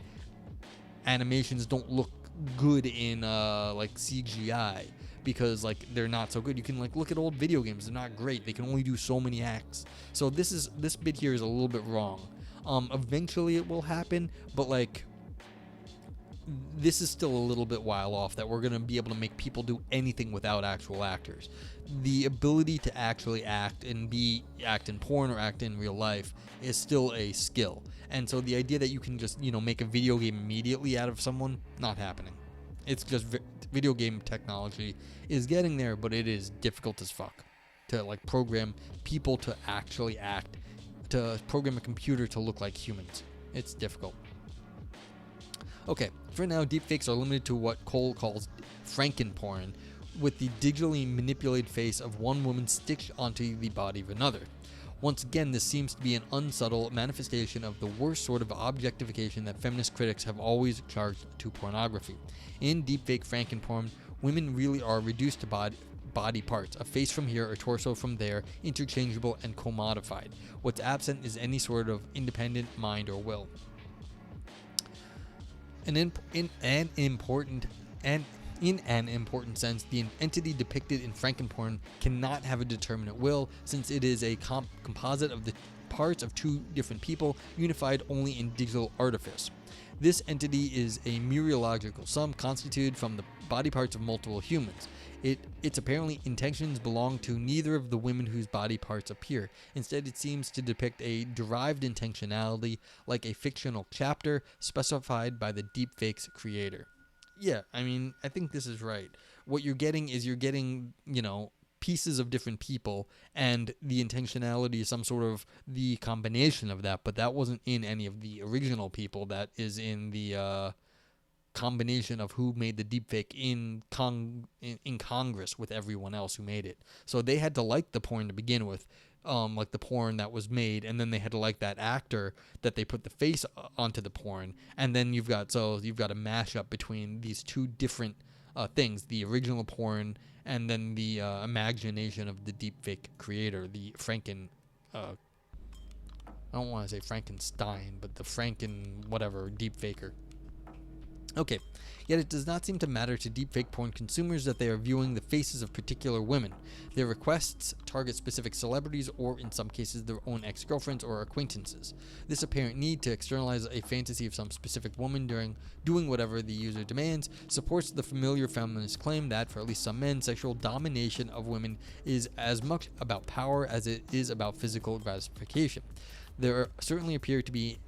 animations don't look good in like CGI because like they're not so good. You can like look at old video games. They're not great. They can only do so many acts. So this bit here is a little bit wrong. Eventually it will happen, but like this is still a little bit while off that we're going to be able to make people do anything without actual actors. The ability to actually act in porn or act in real life is still a skill. And so the idea that you can just, make a video game immediately out of someone, not happening. It's just video game technology is getting there, but it is difficult as fuck to like program people to actually act, to program a computer to look like humans. It's difficult. Okay, for now, deepfakes are limited to what Cole calls frankenporn, with the digitally manipulated face of one woman stitched onto the body of another. Once again, this seems to be an unsubtle manifestation of the worst sort of objectification that feminist critics have always charged to pornography. In deepfake frankenporn, women really are reduced to body parts, a face from here, a torso from there, interchangeable and commodified. What's absent is any sort of independent mind or will. In an important sense, the entity depicted in frankenporn cannot have a determinate will, since it is a composite of the parts of two different people, unified only in digital artifice. This entity is a mereological sum constituted from the body parts of multiple humans. Its apparently intentions belong to neither of the women whose body parts appear. Instead, it seems to depict a derived intentionality, like a fictional chapter specified by the deepfakes creator. Yeah, I mean, I think this is right. What you're getting is pieces of different people, and the intentionality is some sort of the combination of that, but that wasn't in any of the original people. That is in the combination of who made the deepfake in Congress with everyone else who made it. So they had to like the porn to begin with, like the porn that was made, and then they had to like that actor that they put the face onto the porn, and then you've got a mashup between these two different things: the original porn and then the imagination of the deepfake creator, the I don't want to say Frankenstein, but the deepfaker. Okay, yet it does not seem to matter to deepfake porn consumers that they are viewing the faces of particular women. Their requests target specific celebrities or, in some cases, their own ex-girlfriends or acquaintances. This apparent need to externalize a fantasy of some specific woman during doing whatever the user demands supports the familiar feminist claim that, for at least some men, sexual domination of women is as much about power as it is about physical gratification. There certainly appear to be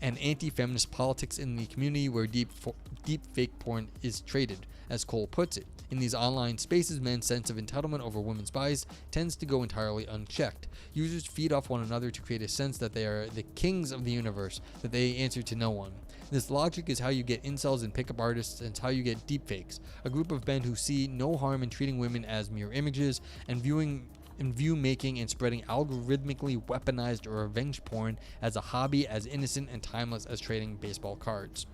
an anti-feminist politics in the community where deepfake porn is traded, as Cole puts it. In these online spaces, men's sense of entitlement over women's bodies tends to go entirely unchecked. Users feed off one another to create a sense that they are the kings of the universe, that they answer to no one. This logic is how you get incels and pickup artists, and it's how you get deepfakes, a group of men who see no harm in treating women as mere images and view making and spreading algorithmically weaponized or revenge porn as a hobby as innocent and timeless as trading baseball cards.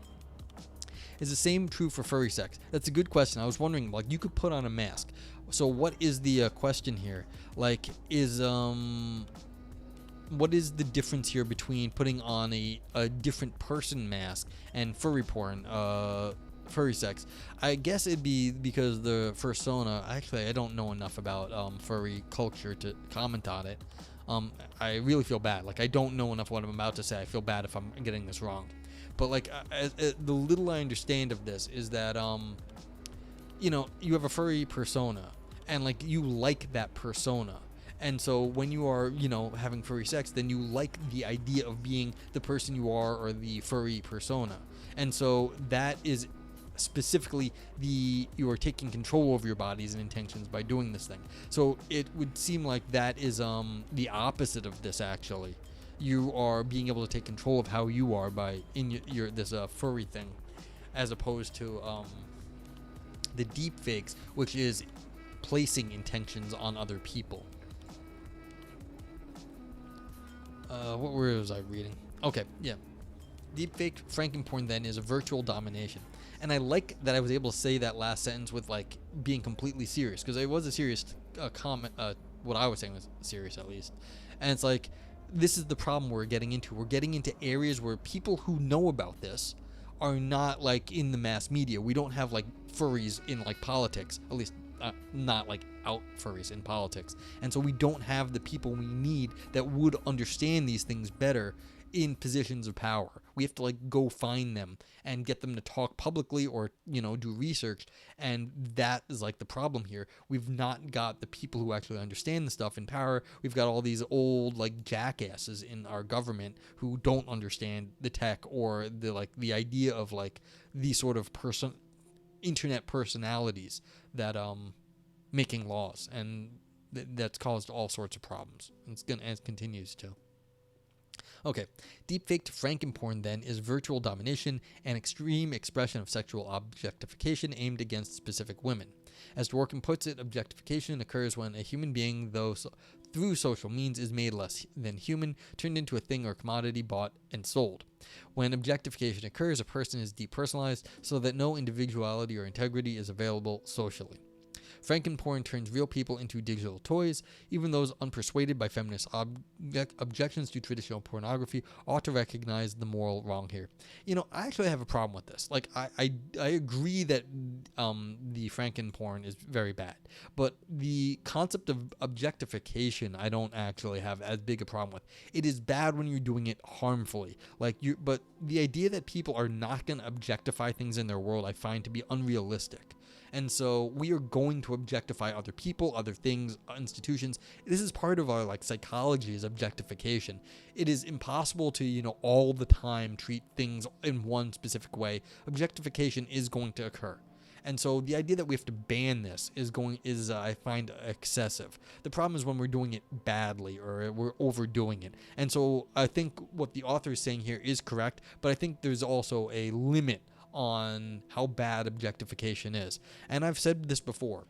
Is the same true for furry sex? That's a good question. I was wondering, like, you could put on a mask. So what is the question here? Like, what is the difference here between putting on a different person mask and furry porn? Furry sex. I guess it'd be because the fursona. Actually, I don't know enough about furry culture to comment on it. I really feel bad. Like, I don't know enough what I'm about to say. I feel bad if I'm getting this wrong. But like, the little I understand of this is that you have a furry persona, and like you like that persona. And so when you are, having furry sex, then you like the idea of being the person you are or the furry persona. And so that is specifically you are taking control over your bodies and intentions by doing this thing. So it would seem like that is the opposite of this. Actually, you are being able to take control of how you are by your this furry thing, as opposed to the deepfakes, which is placing intentions on other people. What was I reading? Okay, yeah. Deepfake Frankenporn then is a virtual domination. And I like that I was able to say that last sentence with like being completely serious, because it was a serious comment. What I was saying was serious, at least. And it's like, this is the problem we're getting into. We're getting into areas where people who know about this are not like in the mass media. We don't have like furries in like politics, at least not like out furries in politics. And so we don't have the people we need that would understand these things better in positions of power. We have to like go find them and get them to talk publicly or do research, and that is like the problem here. We've not got the people who actually understand the stuff in power. We've got all these old like jackasses in our government who don't understand the tech or the idea of like the sort of internet personalities that making laws, and that's caused all sorts of problems. And it continues to. Okay, deepfaked Frankenporn then is virtual domination, an extreme expression of sexual objectification aimed against specific women. As Dworkin puts it, objectification occurs when a human being, through social means, is made less than human, turned into a thing or commodity bought and sold. When objectification occurs, a person is depersonalized so that no individuality or integrity is available socially. Frankenporn turns real people into digital toys. Even those unpersuaded by feminist objections to traditional pornography ought to recognize the moral wrong here. I actually have a problem with this. Like, I agree that the Frankenporn is very bad, but the concept of objectification I don't actually have as big a problem with. It is bad when you're doing it harmfully. But the idea that people are not going to objectify things in their world I find to be unrealistic. And so we are going to objectify other people, other things, institutions. This is part of our psychology is objectification. It is impossible to, all the time treat things in one specific way. Objectification is going to occur. And so the idea that we have to ban this is I find excessive. The problem is when we're doing it badly or we're overdoing it. And so I think what the author is saying here is correct, but I think there's also a limit on how bad objectification is. And I've said this before.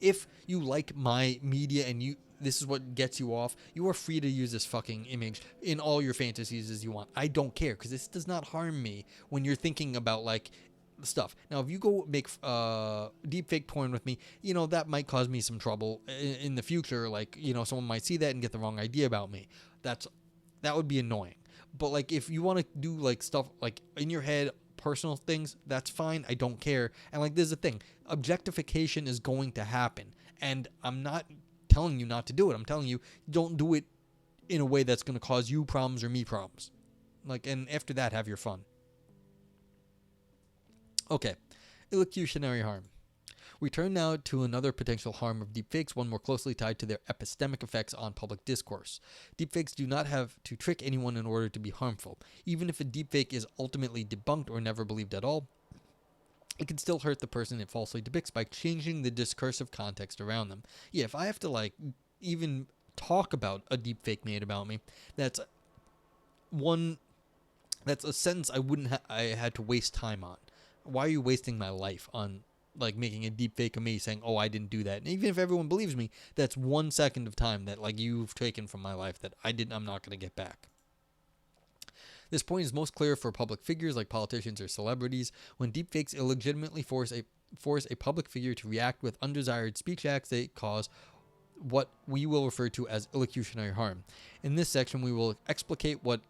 If you like my media and this is what gets you off, you are free to use this fucking image in all your fantasies as you want. I don't care, because this does not harm me when you're thinking about like stuff. Now, if you go make deepfake porn with me, that might cause me some trouble in the future. Like, someone might see that and get the wrong idea about me. That would be annoying. But like, if you want to do like stuff like in your head, personal things, that's fine. I don't care. And like, there's the thing, objectification is going to happen, and I'm not telling you not to do it. I'm telling you, don't do it in a way that's going to cause you problems or me problems. Like, and after that, have your fun. Okay, illocutionary harm. We turn now to another potential harm of deepfakes, one more closely tied to their epistemic effects on public discourse. Deepfakes do not have to trick anyone in order to be harmful. Even if a deepfake is ultimately debunked or never believed at all, it can still hurt the person it falsely depicts by changing the discursive context around them. Yeah, if I have to like even talk about a deepfake made about me, that's a sentence I had to waste time on. Why are you wasting my life on like making a deep fake of me saying, oh, I didn't do that? And even if everyone believes me, that's 1 second of time that like you've taken from my life that I'm not going to get back. This point is most clear for public figures like politicians or celebrities. When deepfakes illegitimately force a public figure to react with undesired speech acts, they cause what we will refer to as illocutionary harm. In this section, we will explicate what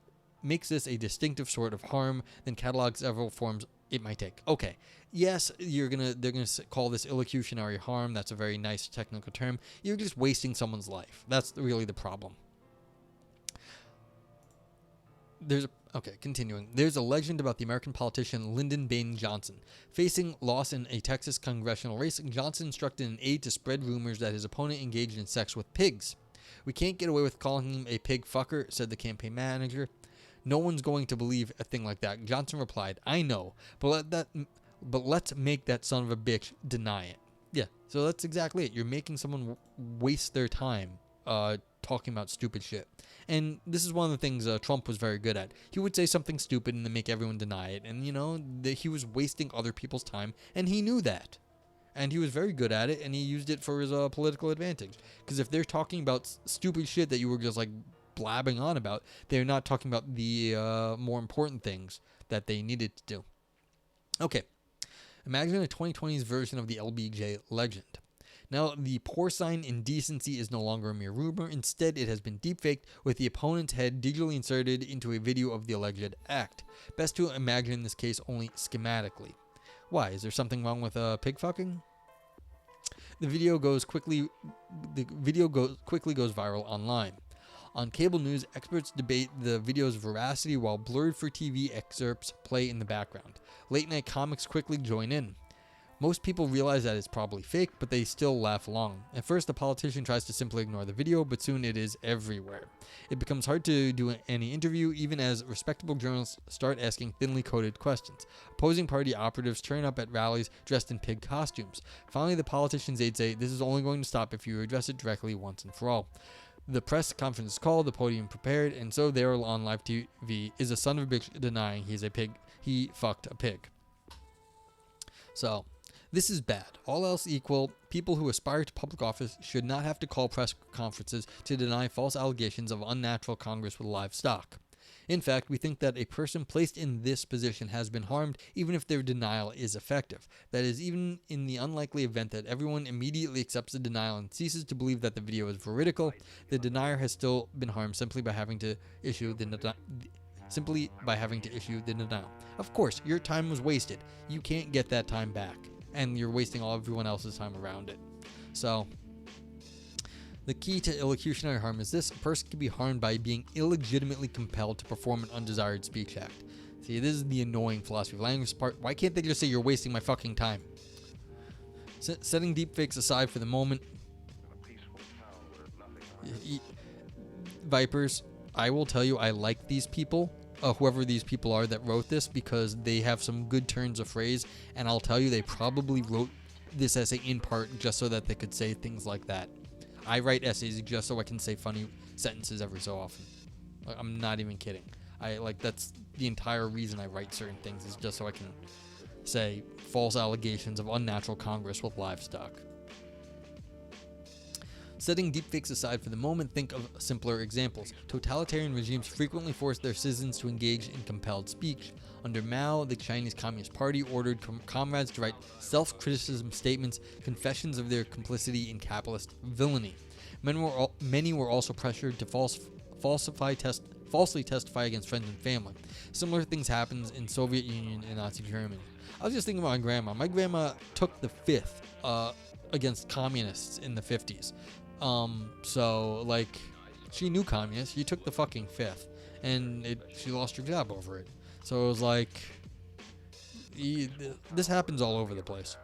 makes this a distinctive sort of harm, then catalog several forms it might take. Okay, yes, they're gonna call this illocutionary harm. That's a very nice technical term. You're just wasting someone's life. That's really the problem. Continuing. There's a legend about the American politician Lyndon Baines Johnson. Facing loss in a Texas congressional race, Johnson instructed an aide to spread rumors that his opponent engaged in sex with pigs. We can't get away with calling him a pig fucker, said the campaign manager. No one's going to believe a thing like that. Johnson replied, I know, but let's make that son of a bitch deny it. Yeah, so that's exactly it. You're making someone waste their time talking about stupid shit. And this is one of the things Trump was very good at. He would say something stupid and then make everyone deny it. And, he was wasting other people's time, and he knew that. And he was very good at it, and he used it for his political advantage. Because if they're talking about stupid shit that you were just, like, blabbing on about, they're not talking about the more important things that they needed to do. Okay. Imagine a 2020s version of the LBJ legend. Now, the porcine indecency is no longer a mere rumor. Instead, it has been deepfaked with the opponent's head digitally inserted into a video of the alleged act. Best to imagine this case only schematically. Why? Is there something wrong with pig fucking? The video quickly goes viral online. On cable news, experts debate the video's veracity while blurred for TV excerpts play in the background. Late night comics quickly join in. Most people realize that it's probably fake, but they still laugh along. At first, the politician tries to simply ignore the video, but soon it is everywhere. It becomes hard to do any interview, even as respectable journalists start asking thinly coded questions. Opposing party operatives turn up at rallies dressed in pig costumes. Finally, the politician's aides say, this is only going to stop if you address it directly once and for all. The press conference is called, the podium prepared, and so there on live TV is a son of a bitch denying he's a pig. He fucked a pig. So, this is bad. All else equal, people who aspire to public office should not have to call press conferences to deny false allegations of unnatural congress with livestock. In fact, we think that a person placed in this position has been harmed even if their denial is effective. That is, even in the unlikely event that everyone immediately accepts the denial and ceases to believe that the video is veridical, the denier has still been harmed simply by having to issue the denial. Of course, your time was wasted. You can't get that time back. And you're wasting everyone else's time around it. So, the key to illocutionary harm is this. A person can be harmed by being illegitimately compelled to perform an undesired speech act. See, this is the annoying philosophy of language part. Why can't they just say you're wasting my fucking time? Setting deepfakes aside for the moment. Vipers, I will tell you I like these people. whoever these people are that wrote this, because they have some good turns of phrase, and I'll tell you, they probably wrote this essay in part just so that they could say things like that. I write essays just so I can say funny sentences every so often. I'm not even kidding. That's the entire reason I write certain things, is just so I can say false allegations of unnatural congress with livestock. Setting deepfakes aside for the moment, think of simpler examples. Totalitarian regimes frequently force their citizens to engage in compelled speech. Under Mao, the Chinese Communist Party ordered comrades to write self-criticism statements, confessions of their complicity in capitalist villainy. Many were also pressured to falsely testify against friends and family. Similar things happened in Soviet Union and Nazi Germany. I was just thinking about my grandma. My grandma took the fifth against communists in the 50s. So she knew communists. She took the fucking fifth, and she lost her job over it. So it was like, this happens all over the place.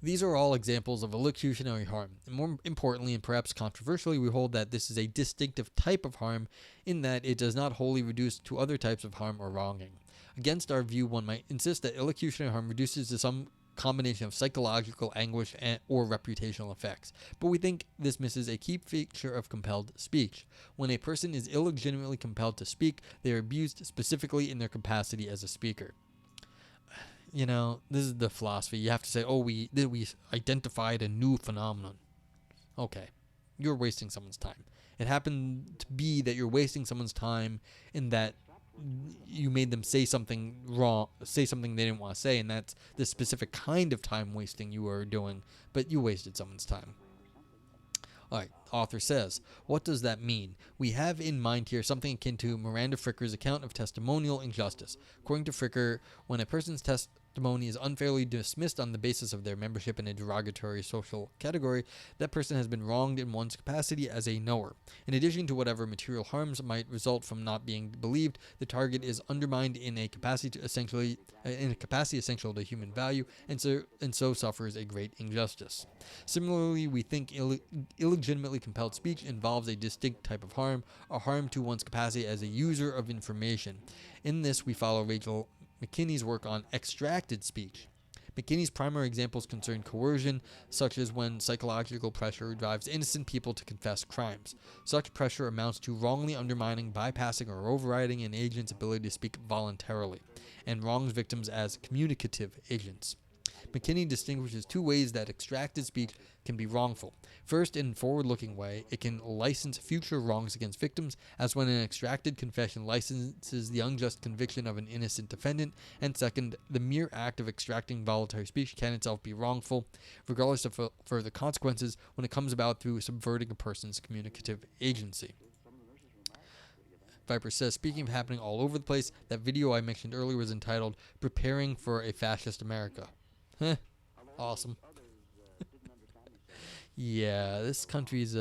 These are all examples of illocutionary harm. And more importantly, and perhaps controversially, we hold that this is a distinctive type of harm in that it does not wholly reduce to other types of harm or wronging. Against our view, one might insist that illocutionary harm reduces to some combination of psychological anguish or reputational effects, but we think this misses a key feature of compelled speech. When a person is illegitimately compelled to speak, they are abused specifically in their capacity as a speaker. You know, this is the philosophy. You have to say, oh, we identified a new phenomenon. Okay, you're wasting someone's time. It happened to be that you're wasting someone's time in that you made them say something wrong, say something they didn't want to say, and that's the specific kind of time wasting you were doing, but you wasted someone's time. Alright, author says, what does that mean? We have in mind here something akin to Miranda Fricker's account of testimonial injustice. According to Fricker, when a person's testimony is unfairly dismissed on the basis of their membership in a derogatory social category, that person has been wronged in one's capacity as a knower. In addition to whatever material harms might result from not being believed, the target is undermined in a capacity essential to human value, and so suffers a great injustice. Similarly, we think illegitimately compelled speech involves a distinct type of harm, a harm to one's capacity as a user of information. In this, we follow Rachel McKinney's work on extracted speech. McKinney's primary examples concern coercion, such as when psychological pressure drives innocent people to confess crimes. Such pressure amounts to wrongly undermining, bypassing, or overriding an agent's ability to speak voluntarily, and wrongs victims as communicative agents. McKinney distinguishes two ways that extracted speech can be wrongful. First, in a forward-looking way, it can license future wrongs against victims, as when an extracted confession licenses the unjust conviction of an innocent defendant, and second, the mere act of extracting voluntary speech can itself be wrongful, regardless of further consequences, when it comes about through subverting a person's communicative agency. Viper says, speaking of happening all over the place, that video I mentioned earlier was entitled, Preparing for a Fascist America. Heh, awesome. Yeah, this country's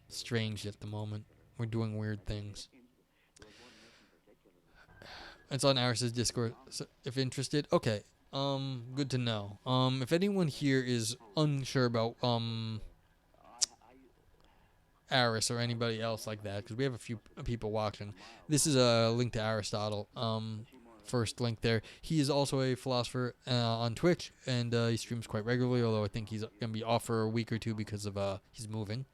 strange at the moment. We're doing weird things. It's on Aris's Discord, so if interested. Okay, good to know. If anyone here is unsure about Aris or anybody else like that, because we have a few people watching, this is a link to Aristotle. First link there. He is also a philosopher on Twitch, and he streams quite regularly, although I think he's going to be off for a week or two because of he's moving.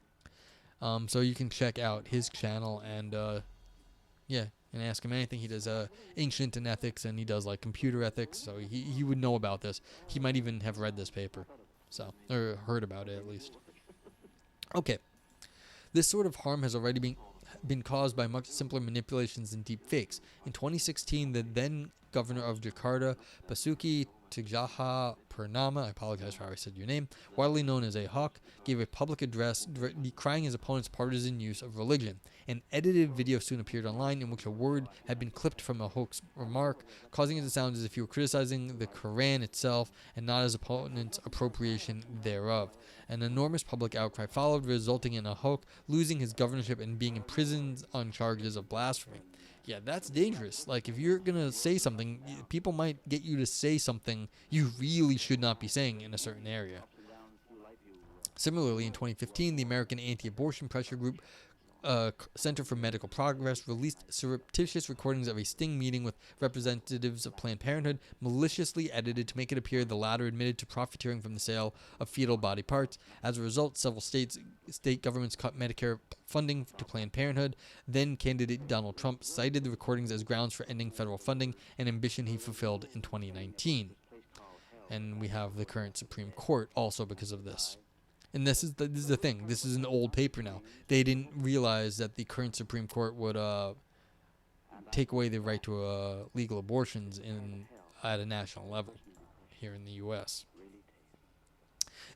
So you can check out his channel and and ask him anything. He does ancient and ethics, and he does like computer ethics, so he would know about this. He might even have read this paper, so or heard about it at least. Okay, this sort of harm has already been caused by much simpler manipulations than deepfakes. In 2016, the then governor of Jakarta, Basuki Tjahaja Purnama, I apologize for how I said your name, widely known as a hawk, gave a public address decrying his opponent's partisan use of religion. An edited video soon appeared online in which a word had been clipped from a hoax remark, causing it to sound as if he were criticizing the Quran itself and not his opponent's appropriation thereof. An enormous public outcry followed, resulting in a hawk losing his governorship and being imprisoned on charges of blasphemy. Yeah, that's dangerous. Like, if you're going to say something, people might get you to say something you really should not be saying in a certain area. Similarly, in 2015, the American anti-abortion pressure group Center for Medical Progress released surreptitious recordings of a sting meeting with representatives of Planned Parenthood, maliciously edited to make it appear the latter admitted to profiteering from the sale of fetal body parts. As a result, several state governments cut Medicare funding to Planned Parenthood. Then candidate Donald Trump cited the recordings as grounds for ending federal funding, an ambition he fulfilled in 2019. And we have the current Supreme Court also because of this. And this is the thing. This is an old paper now. They didn't realize that the current Supreme Court would take away the right to legal abortions at a national level here in the U.S.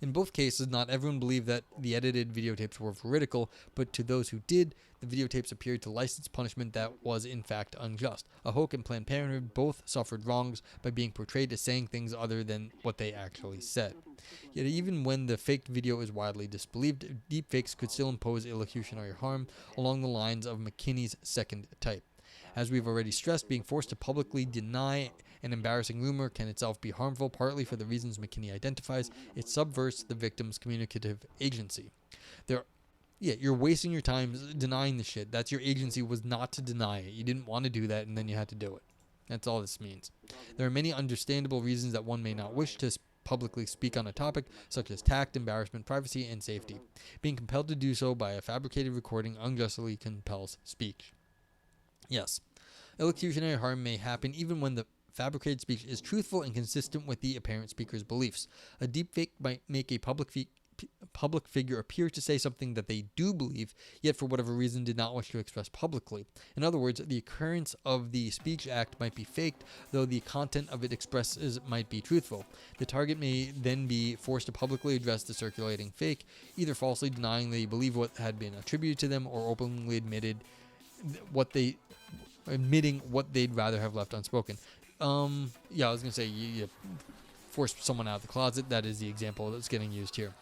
In both cases, not everyone believed that the edited videotapes were veridical, but to those who did, the videotapes appeared to license punishment that was in fact unjust. Ahok and Planned Parenthood both suffered wrongs by being portrayed as saying things other than what they actually said. Yet even when the faked video is widely disbelieved, deepfakes could still impose illocutionary harm along the lines of McKinney's second type. As we've already stressed, being forced to publicly deny an embarrassing rumor can itself be harmful, partly for the reasons McKinney identifies. It subverts the victim's communicative agency. You're wasting your time denying the shit. That's your agency, was not to deny it. You didn't want to do that, and then you had to do it. That's all this means. There are many understandable reasons that one may not wish to publicly speak on a topic, such as tact, embarrassment, privacy, and safety. Being compelled to do so by a fabricated recording unjustly compels speech. Yes, illocutionary harm may happen even when the fabricated speech is truthful and consistent with the apparent speaker's beliefs. A deepfake might make a public figure appear to say something that they do believe, yet for whatever reason did not wish to express publicly. In other words, the occurrence of the speech act might be faked, though the content of it expresses might be truthful. The target may then be forced to publicly address the circulating fake, either falsely denying they believe what had been attributed to them, or openly admitting what they'd rather have left unspoken. I was going to say, you force someone out of the closet. That is the example that's getting used here.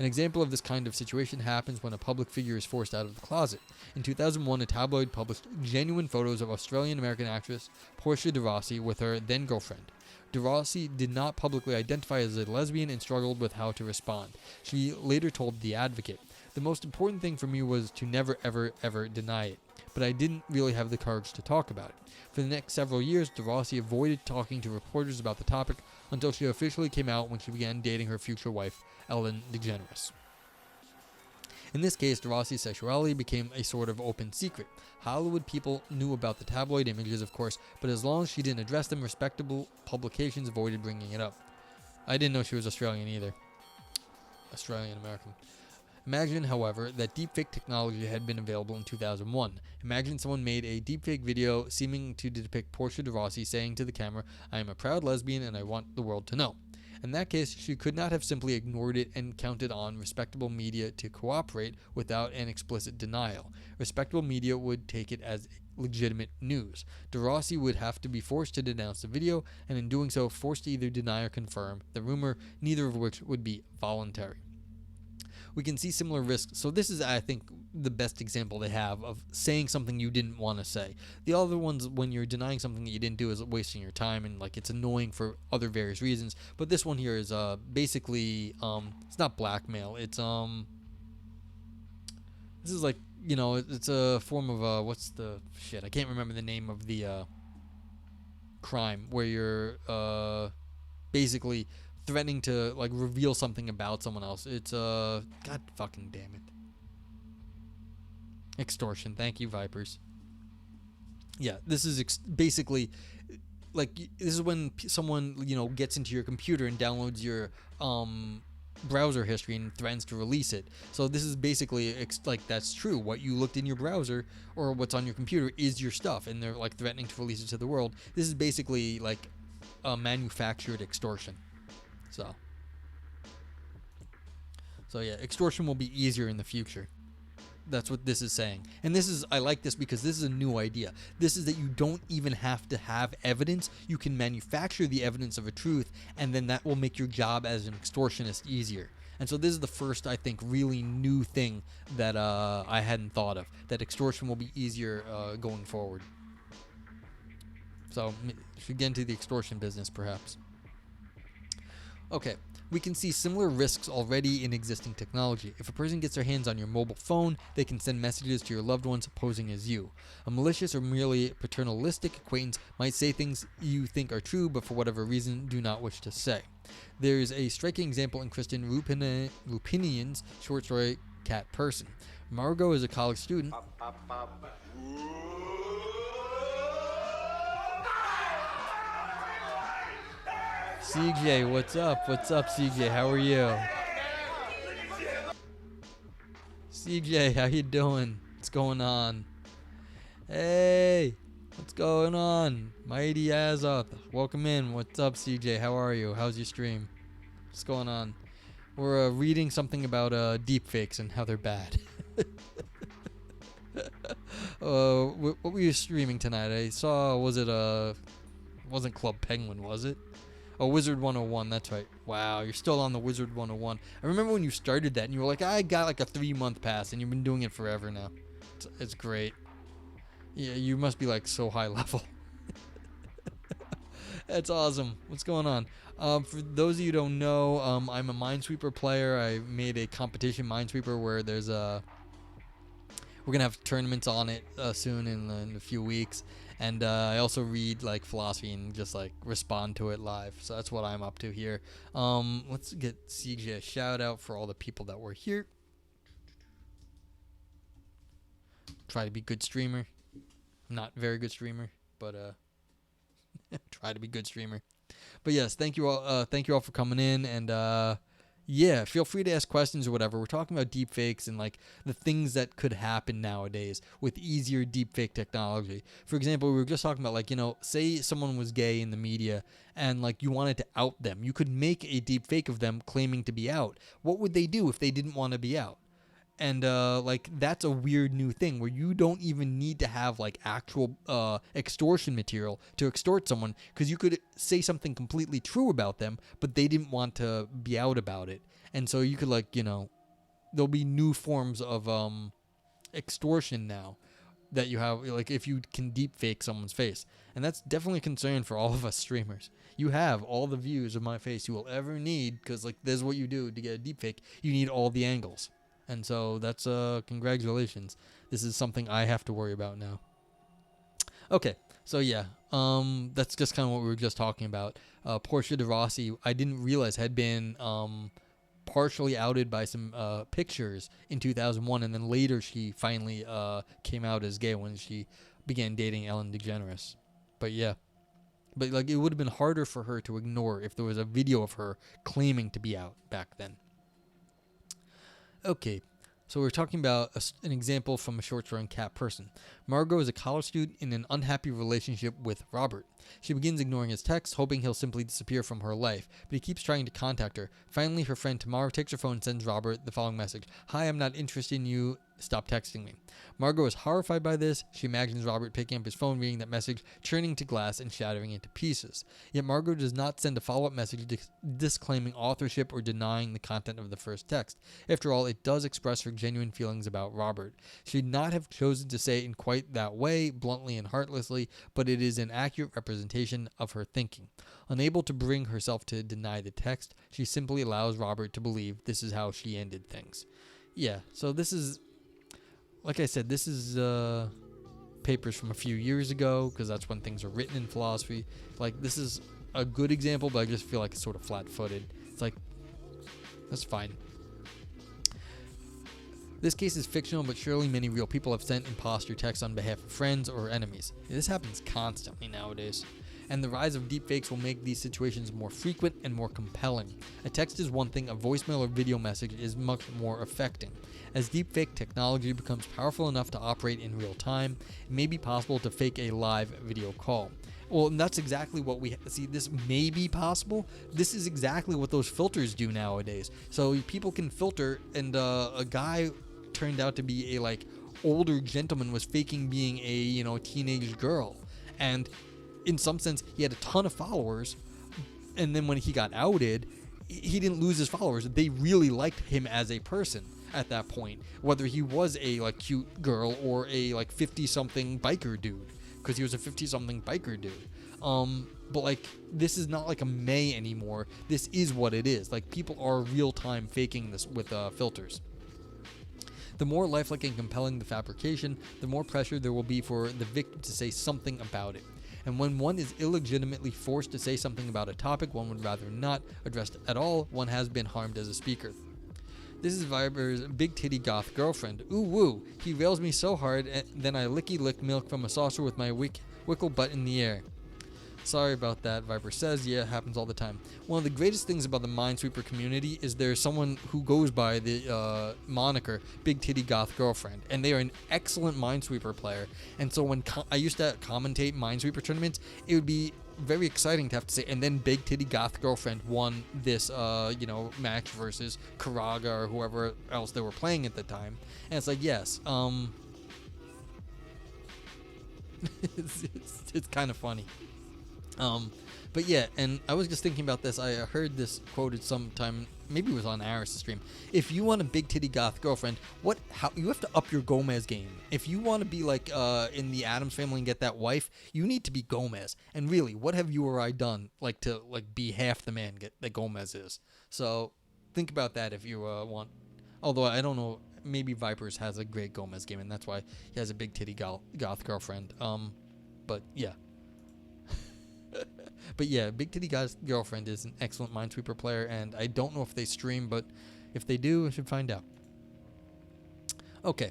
An example of this kind of situation happens when a public figure is forced out of the closet. In 2001, a tabloid published genuine photos of Australian-American actress Portia de Rossi with her then-girlfriend. De Rossi did not publicly identify as a lesbian and struggled with how to respond. She later told The Advocate, "The most important thing for me was to never, ever, ever deny it. But I didn't really have the courage to talk about it." For the next several years, De Rossi avoided talking to reporters about the topic until she officially came out when she began dating her future wife, Ellen DeGeneres. In this case, De Rossi's sexuality became a sort of open secret. Hollywood people knew about the tabloid images, of course, but as long as she didn't address them, respectable publications avoided bringing it up. I didn't know she was Australian either. Australian-American. Imagine, however, that deepfake technology had been available in 2001. Imagine someone made a deepfake video seeming to depict Portia de Rossi saying to the camera, "I am a proud lesbian and I want the world to know." In that case, she could not have simply ignored it and counted on respectable media to cooperate without an explicit denial. Respectable media would take it as legitimate news. De Rossi would have to be forced to denounce the video, and in doing so, forced to either deny or confirm the rumor, neither of which would be voluntary. We can see similar risks. So this is, I think, the best example they have of saying something you didn't want to say. The other ones, when you're denying something that you didn't do, is wasting your time and it's annoying for other various reasons. But this one here is basically it's not blackmail. It's this is it's a form of what's the shit? I can't remember the name of the crime where you're basically threatening to reveal something about someone else. It's god fucking damn it. Extortion. Thank you, Vipers. Yeah, this is basically this is when someone gets into your computer and downloads your browser history and threatens to release it. So this is basically that's true. What you looked in your browser or what's on your computer is your stuff, and they're threatening to release it to the world. This is basically a manufactured extortion. So yeah, extortion will be easier in the future. That's what this is saying. And I like this because this is a new idea. This is that you don't even have to have evidence. You can manufacture the evidence of a truth, and then that will make your job as an extortionist easier. And so this is the first, I think, really new thing that I hadn't thought of, that extortion will be easier going forward. So should get into the extortion business, perhaps. Okay, We can see similar risks already in existing technology. If a person gets their hands on your mobile phone, they can send messages to your loved ones posing as you. A malicious or merely paternalistic acquaintance might say things you think are true, but for whatever reason do not wish to say. There's a striking example in Kristen Lupinian's short story Cat Person. Margot is a college student. CJ, what's up? What's up, CJ? How are you? CJ, how you doing? What's going on? Hey, what's going on? Mighty Azoth, welcome in. What's up, CJ? How are you? How's your stream? What's going on? We're reading something about deepfakes and how they're bad. What were you streaming tonight? I saw, wasn't Club Penguin, was it? Oh, Wizard 101, that's right. Wow, you're still on the Wizard 101. I remember when you started that and you were like, I got like a 3-month pass, and you've been doing it forever now. It's great. Yeah, you must be like so high level. That's awesome. What's going on? For those of you who don't know, I'm a Minesweeper player. I made a competition Minesweeper where there's we're gonna have tournaments on it soon in a few weeks, and I also read like philosophy and just like respond to it live. So that's what I'm up to here. Let's get CJ a shout out for all the people that were here. Try to be good streamer. Not very good streamer, but try to be good streamer. But yes, thank you all for coming in, and yeah, feel free to ask questions or whatever. We're talking about deepfakes and like the things that could happen nowadays with easier deepfake technology. For example, we were just talking about like, say someone was gay in the media and like you wanted to out them. You could make a deepfake of them claiming to be out. What would they do if they didn't want to be out? And like that's a weird new thing where you don't even need to have like actual extortion material to extort someone, because you could say something completely true about them, but they didn't want to be out about it. And so you could like, there'll be new forms of extortion now that you have, like if you can deep fake someone's face. And that's definitely a concern for all of us streamers. You have all the views of my face you will ever need, because like there's what you do to get a deep fake. You need all the angles. And so that's congratulations. This is something I have to worry about now. Okay, so yeah, that's just kind of what we were just talking about. Portia de Rossi, I didn't realize had been partially outed by some pictures in 2001, and then later she finally came out as gay when she began dating Ellen DeGeneres. But yeah, but like it would have been harder for her to ignore if there was a video of her claiming to be out back then. Okay, so we're talking about an example from a short story on Cat Person. Margot is a college student in an unhappy relationship with Robert. She begins ignoring his texts, hoping he'll simply disappear from her life, but he keeps trying to contact her. Finally, her friend Tamara takes her phone and sends Robert the following message: "Hi, I'm not interested in you. Stop texting me." Margot is horrified by this. She imagines Robert picking up his phone, reading that message, turning to glass, and shattering it to pieces. Yet Margot does not send a follow-up message disclaiming authorship or denying the content of the first text. After all, it does express her genuine feelings about Robert. She'd not have chosen to say it in quite that way, bluntly and heartlessly, but it is an accurate representation of her thinking. Unable to bring herself to deny the text, she simply allows Robert to believe this is how she ended things. Yeah, so this is, like I said, this is papers from a few years ago, because that's when things are written in philosophy. Like, this is a good example, but I just feel like it's sort of flat-footed. It's like, that's fine. This case is fictional, but surely many real people have sent imposter texts on behalf of friends or enemies. This happens constantly nowadays. And the rise of deepfakes will make these situations more frequent and more compelling. A text is one thing, a voicemail or video message is much more affecting. As deepfake technology becomes powerful enough to operate in real time, it may be possible to fake a live video call. Well, and that's exactly what we see. This may be possible. This is exactly what those filters do nowadays. So people can filter, and a guy turned out to be a like older gentleman was faking being a teenage girl, and in some sense he had a ton of followers, and then when he got outed, he didn't lose his followers. They really liked him as a person at that point, whether he was a like cute girl or a like 50-something biker dude. because he was a 50-something biker dude. But like, this is not like a May anymore. This is what it is. Like, people are real-time faking this with filters. The more lifelike and compelling the fabrication, the more pressure there will be for the victim to say something about it. And when one is illegitimately forced to say something about a topic one would rather not address at all, one has been harmed as a speaker. This is Viper's big titty goth girlfriend. Ooh woo, he rails me so hard, and then I lick milk from a saucer with my wickle butt in the air. Sorry about that, Viper says. Yeah, it happens all the time. One of the greatest things about the Minesweeper community is there's someone who goes by the moniker Big Titty Goth Girlfriend, and they are an excellent Minesweeper player. And so when I used to commentate Minesweeper tournaments, it would be very exciting to have to say, and then Big Titty Goth Girlfriend won this, match versus Karaga or whoever else they were playing at the time. And it's like, yes, it's kind of funny. But yeah, and I was just thinking about this. I heard this quoted sometime, maybe it was on Aris' stream. If you want a big titty goth girlfriend, how you have to up your Gomez game. If you want to be like in the Addams Family and get that wife, you need to be Gomez. And really, what have you or I done to be half the man that Gomez is? So think about that if you want. Although I don't know, maybe Vipers has a great Gomez game, and that's why he has a big titty goth girlfriend. But yeah. But yeah, Big Titty Guy's girlfriend is an excellent Minesweeper player, and I don't know if they stream, but if they do, I should find out. Okay,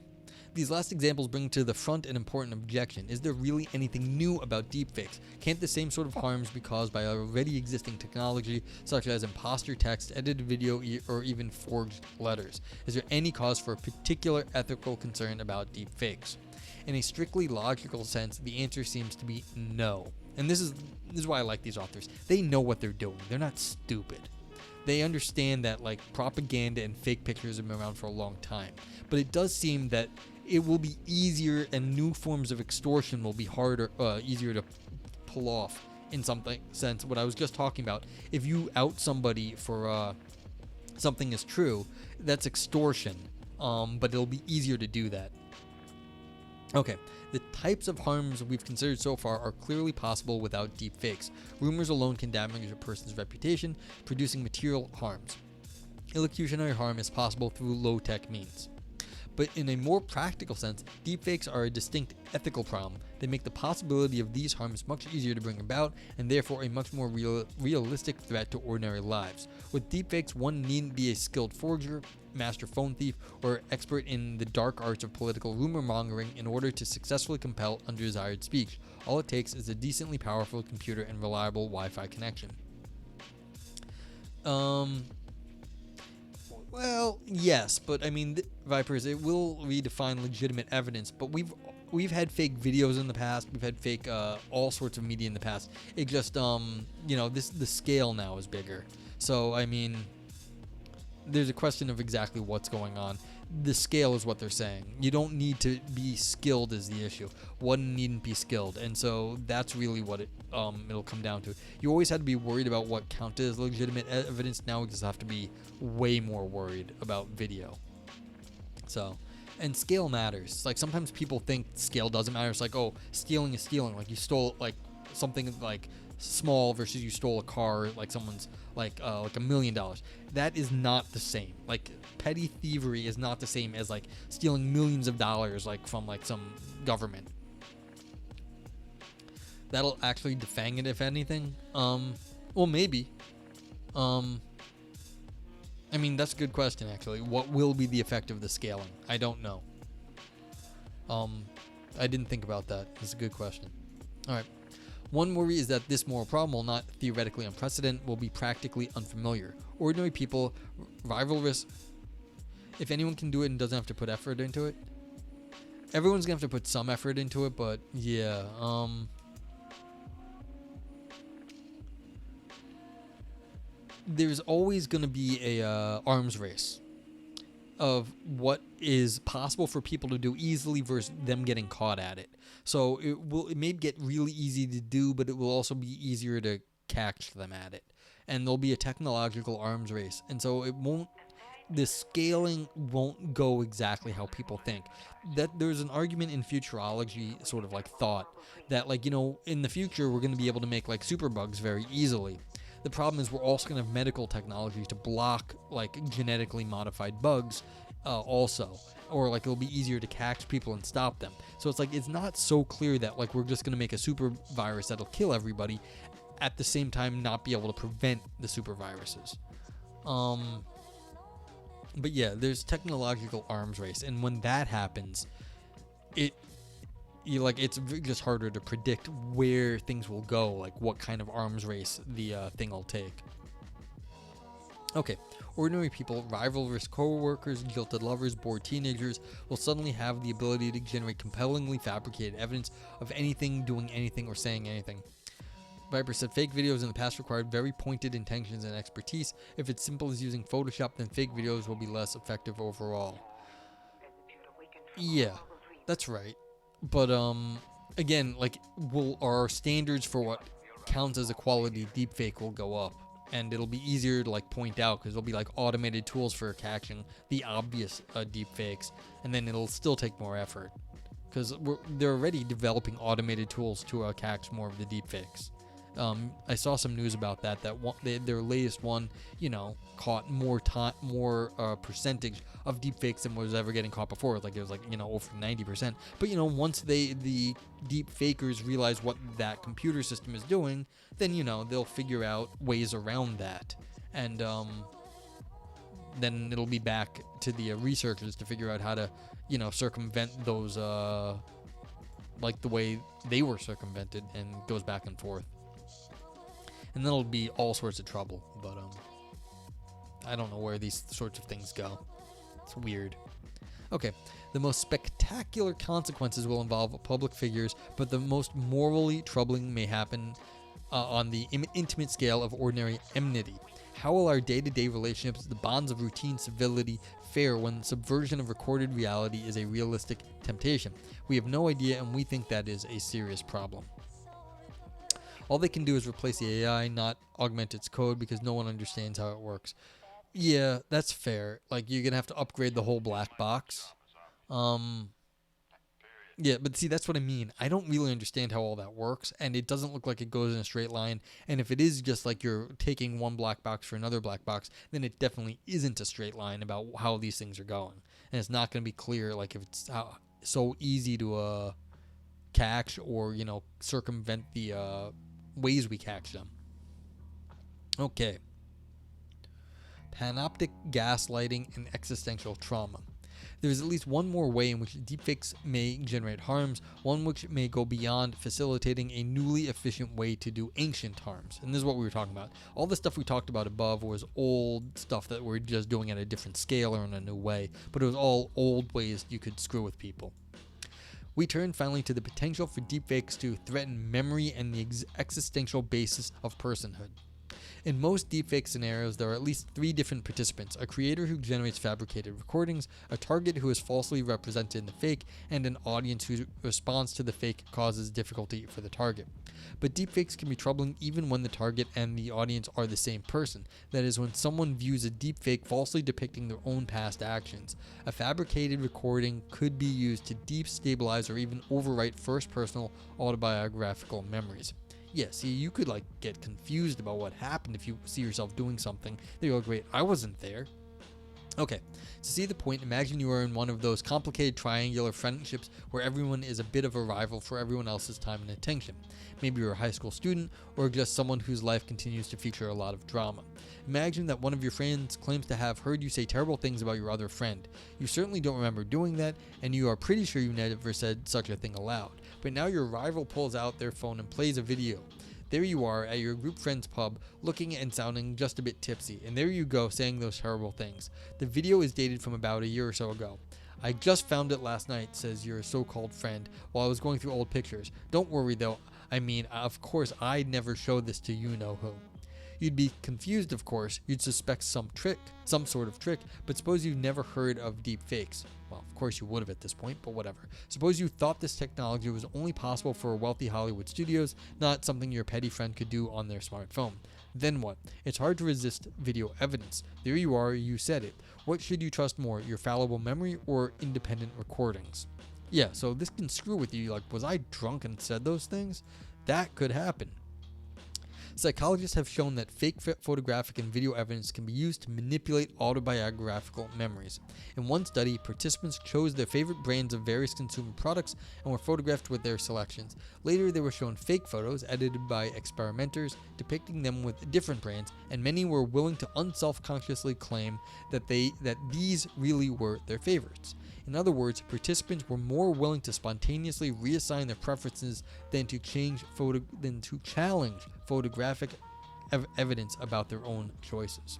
these last examples bring to the front an important objection. Is there really anything new about deepfakes? Can't the same sort of harms be caused by already existing technology, such as imposter text, edited video, or even forged letters? Is there any cause for a particular ethical concern about deepfakes? In a strictly logical sense, the answer seems to be no. And this is why I like these authors. They know what they're doing. They're not stupid. They understand that propaganda and fake pictures have been around for a long time. But it does seem that it will be easier, and new forms of extortion will be easier to pull off in some sense. What I was just talking about, if you out somebody for something is true, that's extortion. But it'll be easier to do that. Okay, the types of harms we've considered so far are clearly possible without deepfakes. Rumors alone can damage a person's reputation, producing material harms. Illocutionary harm is possible through low-tech means. But in a more practical sense, deepfakes are a distinct ethical problem. They make the possibility of these harms much easier to bring about, and therefore a much more realistic threat to ordinary lives. With deepfakes, one needn't be a skilled forger, master phone thief, or expert in the dark arts of political rumor mongering in order to successfully compel undesired speech. All it takes is a decently powerful computer and reliable Wi-Fi connection. Well, yes, but I mean, Vipers, it will redefine legitimate evidence, but we've had fake videos in the past, we've had fake all sorts of media in the past. It just the scale now is bigger. So I mean, there's a question of exactly what's going on. The scale is what they're saying. You don't need to be skilled is the issue. One needn't be skilled, and so that's really what it'll come down to. You always had to be worried about what counted as legitimate evidence. Now we just have to be way more worried about video. So, and scale matters. Like sometimes people think scale doesn't matter. It's like, oh, stealing is stealing. Like you stole something small versus you stole a car, someone's $1 million. That is not the same. Petty thievery is not the same as stealing millions of dollars from some government. That'll actually defang it, if anything. Well, maybe. I mean, that's a good question, actually. What will be the effect of the scaling? I don't know. I didn't think about that. That's a good question. All right. One worry is that this moral problem, while not theoretically unprecedented, will be practically unfamiliar. Ordinary people, rivalrous. If anyone can do it and doesn't have to put effort into it, everyone's gonna have to put some effort into it. But yeah, there's always gonna be a arms race of what is possible for people to do easily versus them getting caught at it. So it may get really easy to do, but it will also be easier to catch them at it. And there'll be a technological arms race. And so it won't the scaling won't go exactly how people think. That there's an argument in futurology, sort of like thought, that like, you know, in the future we're going to be able to make like superbugs very easily. The problem is we're also going to have medical technology to block like genetically modified bugs also, or like it'll be easier to catch people and stop them. So it's like it's not so clear that like we're just going to make a super virus that'll kill everybody, at the same time not be able to prevent the super viruses. But yeah, there's technological arms race, and when that happens, it's just harder to predict where things will go, like what kind of arms race the thing will take. Okay, ordinary people, rivalrous co-workers, jilted lovers, bored teenagers will suddenly have the ability to generate compellingly fabricated evidence of anything, doing anything, or saying anything. Viper said fake videos in the past required very pointed intentions and expertise. If it's simple as using Photoshop, then fake videos will be less effective overall. Yeah, that's right. But again, like, our standards for what counts as a quality deepfake will go up, and it'll be easier to like point out because there'll be like automated tools for catching the obvious deepfakes, and then it'll still take more effort because they're already developing automated tools to catch more of the deepfakes. I saw some news about that their latest one, you know, caught more percentage of deepfakes than was ever getting caught before. Like it was like, you know, over 90%. But you know, once the deep fakers realize what that computer system is doing, then you know they'll figure out ways around that, and then it'll be back to the researchers to figure out how to, you know, circumvent those like the way they were circumvented, and goes back and forth. And then it'll be all sorts of trouble, but I don't know where these sorts of things go. It's weird. Okay, the most spectacular consequences will involve public figures, but the most morally troubling may happen on the intimate scale of ordinary enmity. How will our day-to-day relationships, the bonds of routine civility, fare when subversion of recorded reality is a realistic temptation? We have no idea, and we think that is a serious problem. All they can do is replace the AI, not augment its code, because no one understands how it works. Yeah, that's fair. Like, you're going to have to upgrade the whole black box. Yeah, but see, that's what I mean. I don't really understand how all that works, and it doesn't look like it goes in a straight line. And if it is just like you're taking one black box for another black box, then it definitely isn't a straight line about how these things are going. And it's not going to be clear, like, if it's so easy to catch or, you know, circumvent the ways we catch them. Okay. Panoptic gaslighting and existential trauma. There is at least one more way in which deepfakes may generate harms, one which may go beyond facilitating a newly efficient way to do ancient harms. And this is what we were talking about. All the stuff we talked about above was old stuff that we're just doing at a different scale or in a new way, but it was all old ways you could screw with people. We turn finally to the potential for deepfakes to threaten memory and the existential basis of personhood. In most deepfake scenarios, there are at least 3 different participants: a creator who generates fabricated recordings, a target who is falsely represented in the fake, and an audience whose response to the fake causes difficulty for the target. But deepfakes can be troubling even when the target and the audience are the same person. That is, when someone views a deepfake falsely depicting their own past actions. A fabricated recording could be used to destabilize or even overwrite first-person autobiographical memories. Yeah, see, you could like get confused about what happened if you see yourself doing something. You go, great, I wasn't there. Okay, to see the point, imagine you are in one of those complicated triangular friendships where everyone is a bit of a rival for everyone else's time and attention. Maybe you're a high school student, or just someone whose life continues to feature a lot of drama. Imagine that one of your friends claims to have heard you say terrible things about your other friend. You certainly don't remember doing that, and you are pretty sure you never said such a thing aloud. But now your rival pulls out their phone and plays a video. There you are at your group friend's pub, looking and sounding just a bit tipsy, and there you go saying those terrible things. The video is dated from about a year or so ago. I just found it last night, says your so-called friend, while I was going through old pictures. Don't worry though, I mean, of course I'd never show this to you-know-who. You'd be confused, of course. You'd suspect some sort of trick, but suppose you've never heard of deep fakes. Well, of course you would have at this point, but whatever. Suppose you thought this technology was only possible for wealthy Hollywood studios, not something your petty friend could do on their smartphone. Then what? It's hard to resist video evidence. There you are, you said it. What should you trust more, your fallible memory or independent recordings? Yeah, so this can screw with you. Like, was I drunk and said those things? That could happen. Psychologists have shown that fake photographic and video evidence can be used to manipulate autobiographical memories. In one study, participants chose their favorite brands of various consumer products and were photographed with their selections. Later, they were shown fake photos edited by experimenters depicting them with different brands, and many were willing to unself-consciously claim that these really were their favorites. In other words, participants were more willing to spontaneously reassign their preferences than to challenge photographic evidence about their own choices.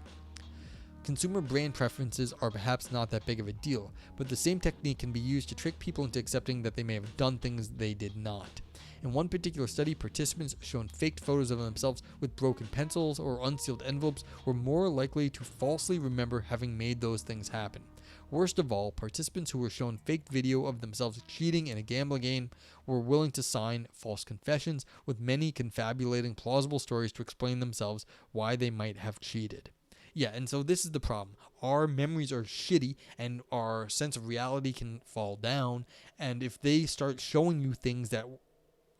Consumer brand preferences are perhaps not that big of a deal, but the same technique can be used to trick people into accepting that they may have done things they did not. In one particular study, participants shown faked photos of themselves with broken pencils or unsealed envelopes were more likely to falsely remember having made those things happen. Worst of all, participants who were shown faked video of themselves cheating in a gambling game were willing to sign false confessions, with many confabulating plausible stories to explain themselves why they might have cheated. Yeah, and so this is the problem. Our memories are shitty and our sense of reality can fall down, and if they start showing you things that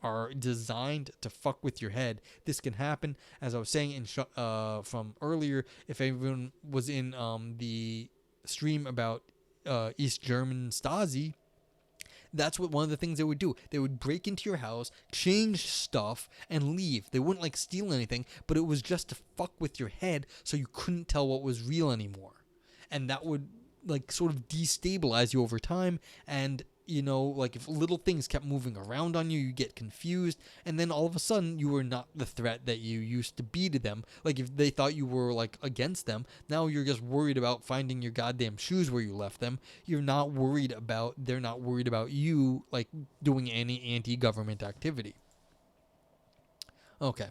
are designed to fuck with your head, this can happen. As I was saying from earlier, if everyone was in the stream about East German Stasi, that's what one of the things they would do. They would break into your house, change stuff, and leave. They wouldn't like steal anything, but it was just to fuck with your head so you couldn't tell what was real anymore. And that would like sort of destabilize you over time, and you know, like if little things kept moving around on you, you get confused, and then all of a sudden you were not the threat that you used to be to them. Like if they thought you were like against them, now you're just worried about finding your goddamn shoes where you left them. They're not worried about you like doing any anti-government activity. Okay.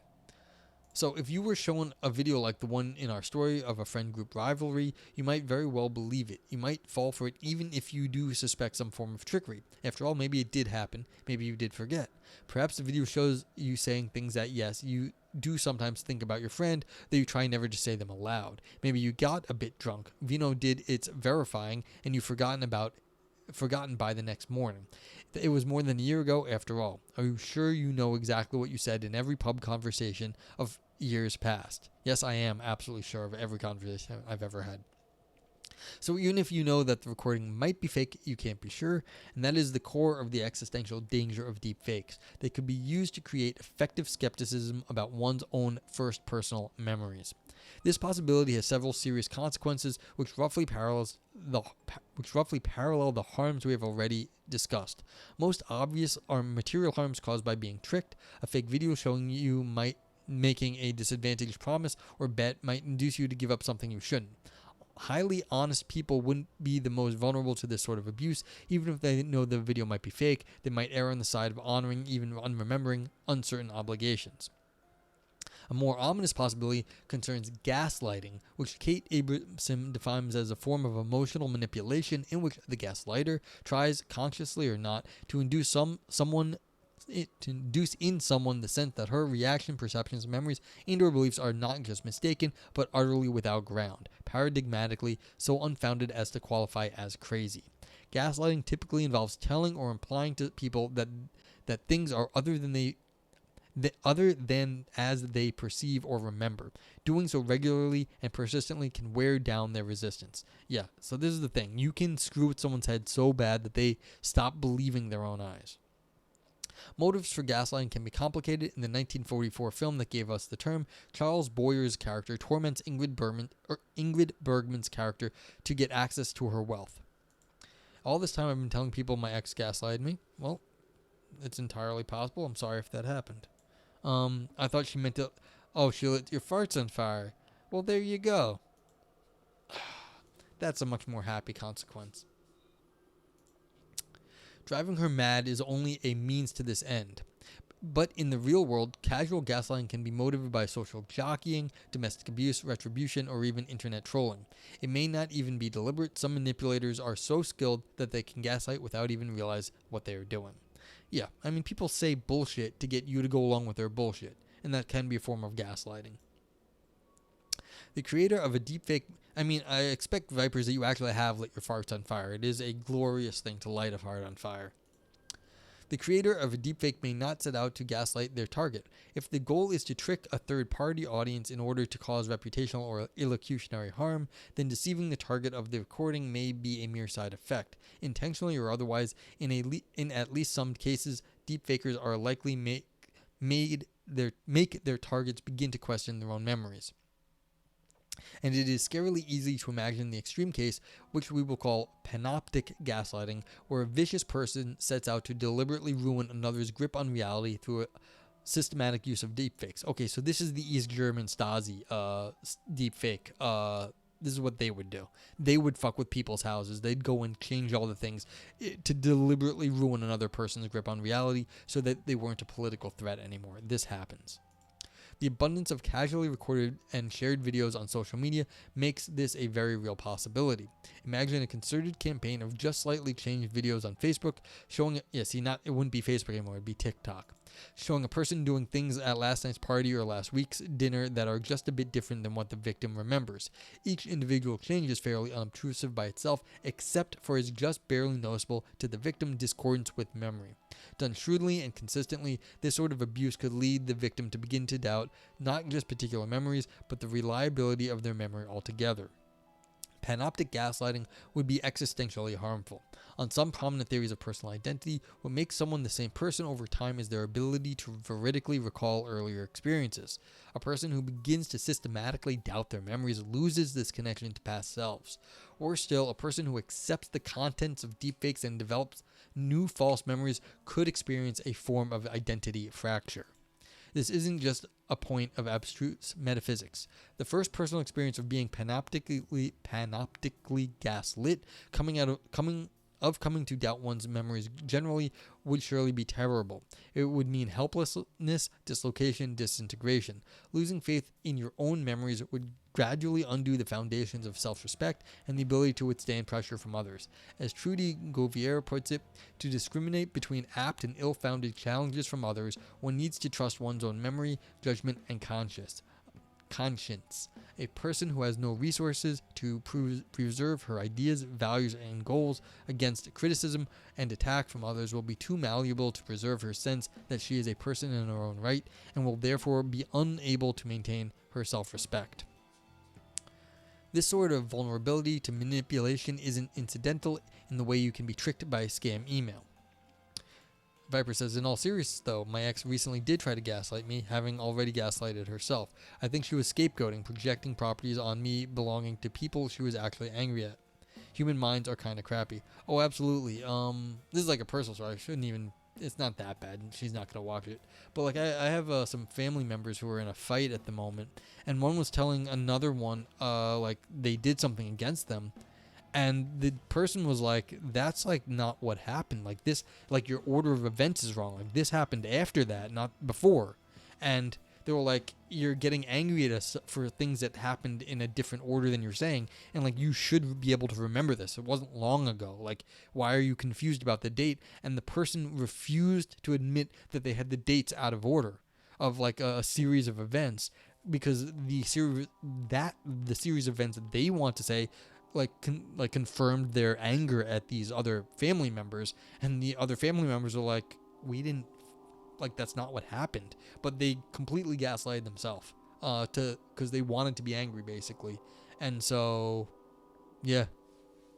So if you were shown a video like the one in our story of a friend group rivalry, you might very well believe it. You might fall for it even if you do suspect some form of trickery. After all, maybe it did happen. Maybe you did forget. Perhaps the video shows you saying things that, yes, you do sometimes think about your friend, though you try never to say them aloud. Maybe you got a bit drunk. Vino did its verifying, and you've forgotten by the next morning. It was more than a year ago after all. Are you sure you know exactly what you said in every pub conversation of years past? Yes, I am absolutely sure of every conversation I've ever had. So even if you know that the recording might be fake, you can't be sure, and that is the core of the existential danger of deepfakes. They could be used to create effective skepticism about one's own first personal memories. This possibility has several serious consequences, which roughly parallel the harms we have already discussed. Most obvious are material harms caused by being tricked. A fake video showing you making a disadvantaged promise or bet might induce you to give up something you shouldn't. Highly honest people wouldn't be the most vulnerable to this sort of abuse. Even if they know the video might be fake, they might err on the side of honoring, even unremembering, uncertain obligations. A more ominous possibility concerns gaslighting, which Kate Abramson defines as a form of emotional manipulation in which the gaslighter tries, consciously or not, to induce in someone the sense that her reaction, perceptions, memories, and/or beliefs are not just mistaken, but utterly without ground, paradigmatically so unfounded as to qualify as crazy. Gaslighting typically involves telling or implying to people that things are other than as they perceive or remember. Doing so regularly and persistently can wear down their resistance. Yeah, so this is the thing. You can screw with someone's head so bad that they stop believing their own eyes. Motives for gaslighting can be complicated. In the 1944 film that gave us the term, Charles Boyer's character torments Ingrid Bergman's character to get access to her wealth. All this time I've been telling people my ex gaslighted me. Well, it's entirely possible. I'm sorry if that happened. I thought she meant to... Oh, she lit your farts on fire. Well, there you go. That's a much more happy consequence. Driving her mad is only a means to this end. But in the real world, casual gaslighting can be motivated by social jockeying, domestic abuse, retribution, or even internet trolling. It may not even be deliberate. Some manipulators are so skilled that they can gaslight without even realize what they are doing. Yeah, I mean, people say bullshit to get you to go along with their bullshit, and that can be a form of gaslighting. The creator of a deepfake, I expect, Vipers, that you actually have lit your farts on fire. It is a glorious thing to light a fart on fire. The creator of a deepfake may not set out to gaslight their target. If the goal is to trick a third-party audience in order to cause reputational or illocutionary harm, then deceiving the target of the recording may be a mere side effect. Intentionally or otherwise, in at least some cases, deepfakers are likely make their targets begin to question their own memories. And it is scarily easy to imagine the extreme case, which we will call panoptic gaslighting, where a vicious person sets out to deliberately ruin another's grip on reality through a systematic use of deepfakes. Okay, so this is the East German Stasi deepfake. This is what they would do. They would fuck with people's houses. They'd go and change all the things to deliberately ruin another person's grip on reality so that they weren't a political threat anymore. This happens. The abundance of casually recorded and shared videos on social media makes this a very real possibility. Imagine a concerted campaign of just slightly changed videos on Facebook showing, it wouldn't be Facebook anymore, it'd be TikTok, showing a person doing things at last night's party or last week's dinner that are just a bit different than what the victim remembers. Each individual change is fairly unobtrusive by itself, except for its just barely noticeable to the victim discordance with memory. Done shrewdly and consistently, this sort of abuse could lead the victim to begin to doubt not just particular memories, but the reliability of their memory altogether. Panoptic gaslighting would be existentially harmful. On some prominent theories of personal identity, what makes someone the same person over time is their ability to veridically recall earlier experiences. A person who begins to systematically doubt their memories loses this connection to past selves. Or still, a person who accepts the contents of deepfakes and develops new false memories could experience a form of identity fracture. This isn't just a point of abstruse metaphysics. The first personal experience of being panoptically gaslit, coming to doubt one's memories generally, would surely be terrible. It would mean helplessness, dislocation, disintegration. Losing faith in your own memories would gradually undo the foundations of self-respect and the ability to withstand pressure from others. As Trudy Gouvier puts it, to discriminate between apt and ill-founded challenges from others, one needs to trust one's own memory, judgment, and conscience. A person who has no resources to preserve her ideas, values, and goals against criticism and attack from others will be too malleable to preserve her sense that she is a person in her own right, and will therefore be unable to maintain her self-respect. This sort of vulnerability to manipulation isn't incidental in the way you can be tricked by a scam email. Viper says, in all seriousness though, my ex recently did try to gaslight me, having already gaslighted herself. I think she was scapegoating, projecting properties on me belonging to people she was actually angry at. Human minds are kind of crappy. Oh, absolutely. This is like a personal story. I shouldn't even, it's not that bad. She's not going to watch it. But like I have some family members who are in a fight at the moment, and one was telling another one, like they did something against them. And the person was like, that's like not what happened. Like this, like your order of events is wrong. Like this happened after that, not before. And they were like, you're getting angry at us for things that happened in a different order than you're saying. And like, you should be able to remember this. It wasn't long ago. Like, why are you confused about the date? And the person refused to admit that they had the dates out of order of like a series of events, because the series of events that they want to say confirmed their anger at these other family members, and the other family members are like, we didn't, like, that's not what happened. But they completely gaslighted themselves because they wanted to be angry, basically. And so yeah,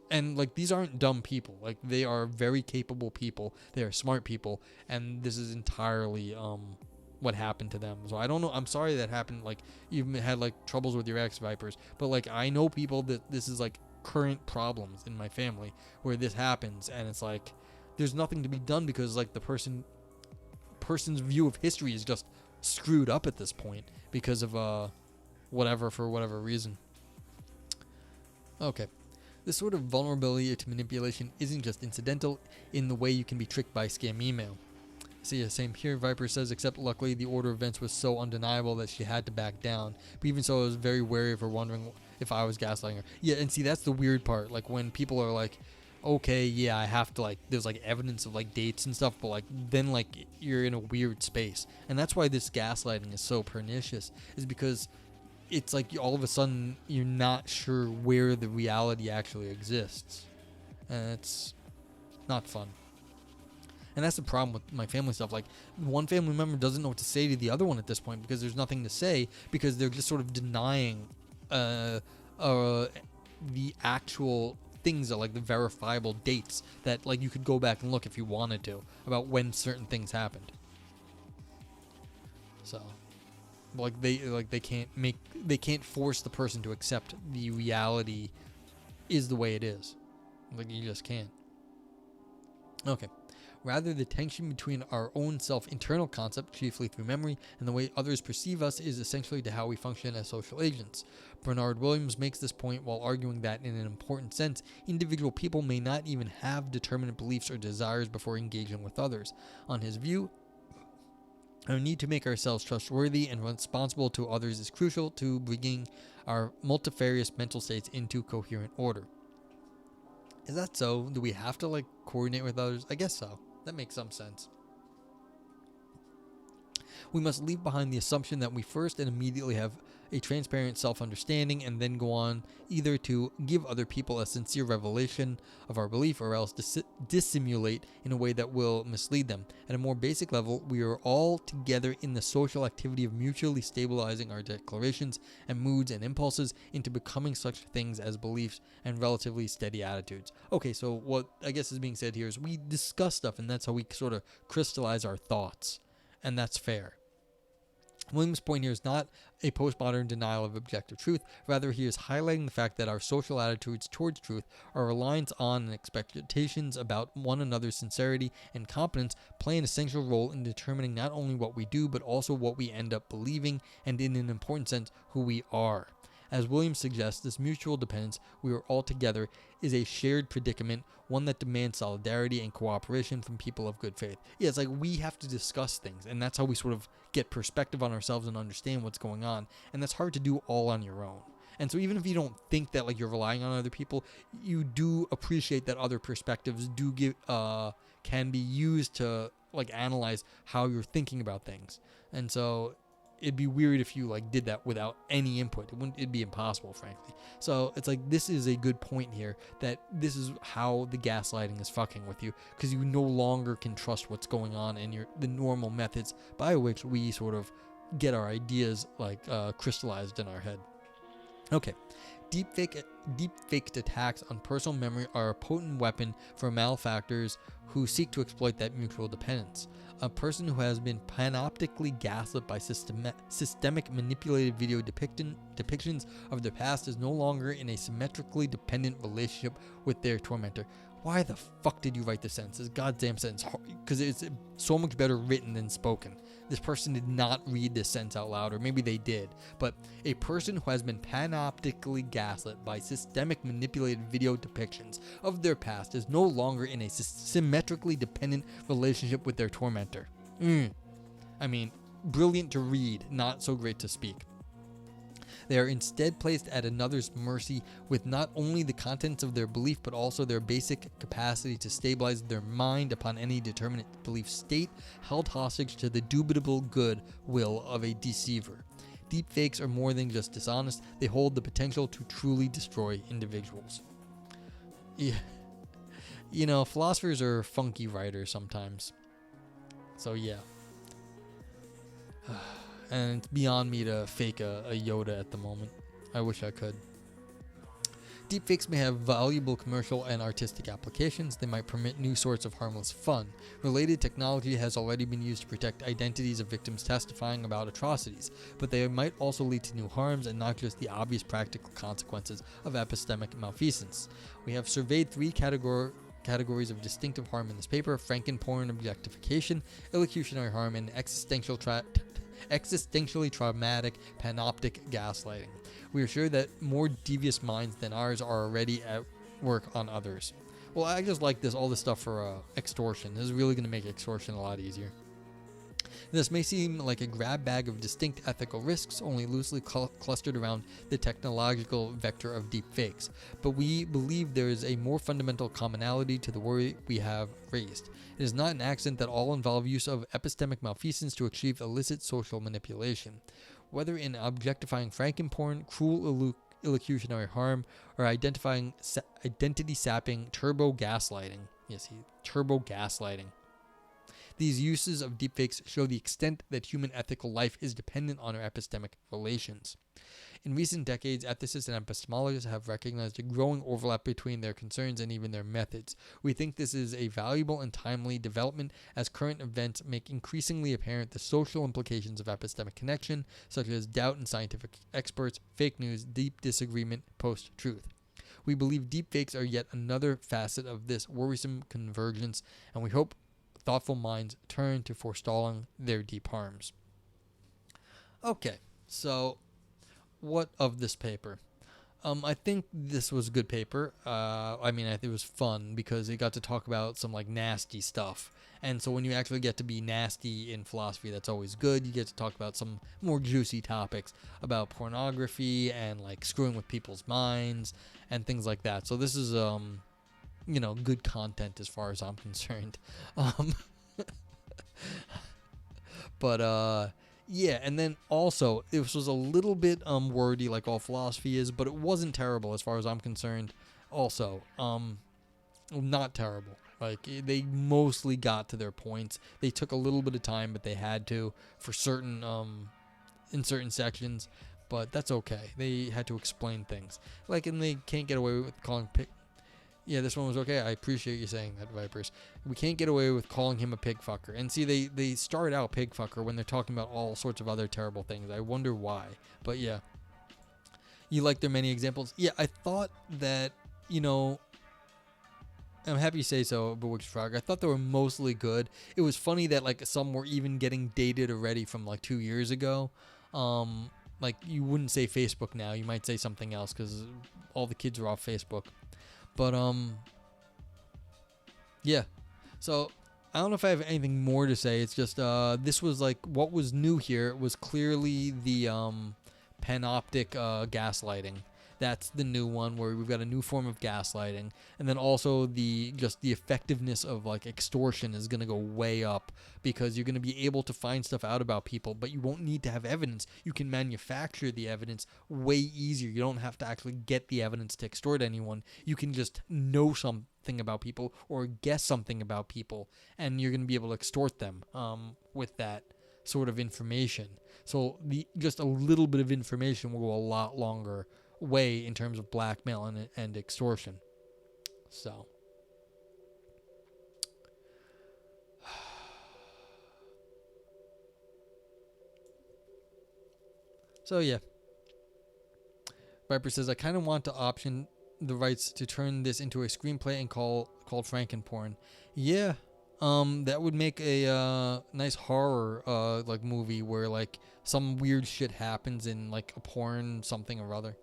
and like, these aren't dumb people. Like, they are very capable people, they are smart people, and this is entirely what happened to them. So I don't know, I'm sorry that happened. Like, you've had like troubles with your ex, Vipers, but like, I know people that this is like current problems in my family where this happens, and it's like there's nothing to be done because like the person's view of history is just screwed up at this point because of for whatever reason. Okay. This sort of vulnerability to manipulation isn't just incidental in the way you can be tricked by scam email. See, same here. Viper says, except luckily the order of events was so undeniable that she had to back down. But even so, I was very wary of her, wondering if I was gaslighting her. Yeah, and see, that's the weird part. Like, when people are like, okay, yeah, I have to, like, there's, like, evidence of, like, dates and stuff, but, like, then, like, you're in a weird space. And that's why this gaslighting is so pernicious, is because it's like all of a sudden you're not sure where the reality actually exists. And it's not fun. And that's the problem with my family stuff. Like, one family member doesn't know what to say to the other one at this point because there's nothing to say, because they're just sort of denying the actual things that, like, the verifiable dates that, like, you could go back and look if you wanted to about when certain things happened. So, like, they can't force the person to accept the reality is the way it is. Like, you just can't. Okay. Rather, the tension between our own self-internal concept, chiefly through memory, and the way others perceive us is essentially to how we function as social agents. Bernard Williams makes this point while arguing that, in an important sense, individual people may not even have determinate beliefs or desires before engaging with others. On his view, our need to make ourselves trustworthy and responsible to others is crucial to bringing our multifarious mental states into coherent order. Is that so? Do we have to, like, coordinate with others? I guess so. That makes some sense. We must leave behind the assumption that we first and immediately have a transparent self-understanding and then go on either to give other people a sincere revelation of our belief or else dissimulate in a way that will mislead them. At a more basic level, we are all together in the social activity of mutually stabilizing our declarations and moods and impulses into becoming such things as beliefs and relatively steady attitudes. Okay, so what I guess is being said here is we discuss stuff, and that's how we sort of crystallize our thoughts, and that's fair. Williams' point here is not a postmodern denial of objective truth. Rather, he is highlighting the fact that our social attitudes towards truth, our reliance on and expectations about one another's sincerity and competence play an essential role in determining not only what we do, but also what we end up believing, and in an important sense, who we are. As Williams suggests, this mutual dependence we are all together is a shared predicament, one that demands solidarity and cooperation from people of good faith. Yeah, it's like we have to discuss things, and that's how we sort of get perspective on ourselves and understand what's going on, and that's hard to do all on your own. And so even if you don't think that, like, you're relying on other people, you do appreciate that other perspectives do give can be used to, like, analyze how you're thinking about things. And so it'd be weird if you, like, did that without any input. It'd be impossible, frankly. So it's like, this is a good point here, that this is how the gaslighting is fucking with you, because you no longer can trust what's going on and the normal methods by which we sort of get our ideas, like, crystallized in our head. Okay. Deepfaked attacks on personal memory are a potent weapon for malefactors who seek to exploit that mutual dependence. A person who has been panoptically gaslit by systemic manipulated video depictions of their past is no longer in a symmetrically dependent relationship with their tormentor. Why the fuck did you write this sentence? This goddamn sentence, because it's so much better written than spoken. This person did not read this sentence out loud, or maybe they did. But a person who has been panoptically gaslit by systemic manipulated video depictions of their past is no longer in a symmetrically dependent relationship with their tormentor. I mean, brilliant to read, not so great to speak. They are instead placed at another's mercy with not only the contents of their belief, but also their basic capacity to stabilize their mind upon any determinate belief state, held hostage to the dubitable good will of a deceiver. Deepfakes are more than just dishonest, they hold the potential to truly destroy individuals. Yeah. You know, philosophers are funky writers sometimes. So yeah. And it's beyond me to fake a Yoda at the moment. I wish I could. Deepfakes may have valuable commercial and artistic applications. They might permit new sorts of harmless fun. Related technology has already been used to protect identities of victims testifying about atrocities, but they might also lead to new harms and not just the obvious practical consequences of epistemic malfeasance. We have surveyed three categories of distinctive harm in this paper: frankenporn objectification, illocutionary harm, and existentially traumatic panoptic gaslighting. We are sure that more devious minds than ours are already at work on others. Well, I just like all this stuff for extortion. This is really going to make extortion a lot easier. This may seem like a grab bag of distinct ethical risks, only loosely clustered around the technological vector of deepfakes, but we believe there is a more fundamental commonality to the worry we have raised. It is not an accident that all involve use of epistemic malfeasance to achieve illicit social manipulation. Whether in objectifying frankenporn, cruel illocutionary harm, or identity sapping turbo gaslighting. Turbo gaslighting. These uses of deepfakes show the extent that human ethical life is dependent on our epistemic relations. In recent decades, ethicists and epistemologists have recognized a growing overlap between their concerns and even their methods. We think this is a valuable and timely development as current events make increasingly apparent the social implications of epistemic connection, such as doubt in scientific experts, fake news, deep disagreement, post-truth. We believe deepfakes are yet another facet of this worrisome convergence, and we hope thoughtful minds turn to forestalling their deep harms. Okay, so what of this paper? I think this was good paper. I think it was fun because it got to talk about some like nasty stuff. And so when you actually get to be nasty in philosophy, that's always good. You get to talk about some more juicy topics about pornography and like screwing with people's minds and things like that. So this is good content as far as I'm concerned. Yeah, and then also this was a little bit wordy like all philosophy is, but it wasn't terrible as far as I'm concerned. Also, not terrible. Like they mostly got to their points. They took a little bit of time, but they had to for certain in certain sections, but that's okay. They had to explain things. Like, and they can't get away with calling Yeah, this one was okay. I appreciate you saying that, Vipers. We can't get away with calling him a pig fucker. And see, they start out pig fucker when they're talking about all sorts of other terrible things. I wonder why. But yeah. You like their many examples? Yeah, I thought that, I'm happy you say so, Bewitched Frog. I thought they were mostly good. It was funny that like some were even getting dated already from like 2 years ago. Like you wouldn't say Facebook now. You might say something else because all the kids are off Facebook. But, yeah. So, I don't know if I have anything more to say. It's just, this was like, what was new here was clearly the, panoptic, gaslighting. That's the new one where we've got a new form of gaslighting. And then also the effectiveness of like extortion is going to go way up because you're going to be able to find stuff out about people, but you won't need to have evidence. You can manufacture the evidence way easier. You don't have to actually get the evidence to extort anyone. You can just know something about people or guess something about people, and you're going to be able to extort them with that sort of information. So just a little bit of information will go a lot longer way in terms of blackmail and extortion. So yeah. Viper says I kind of want to option the rights to turn this into a screenplay and called Frankenporn. Yeah. That would make a nice horror like movie where like some weird shit happens in like a porn something or other.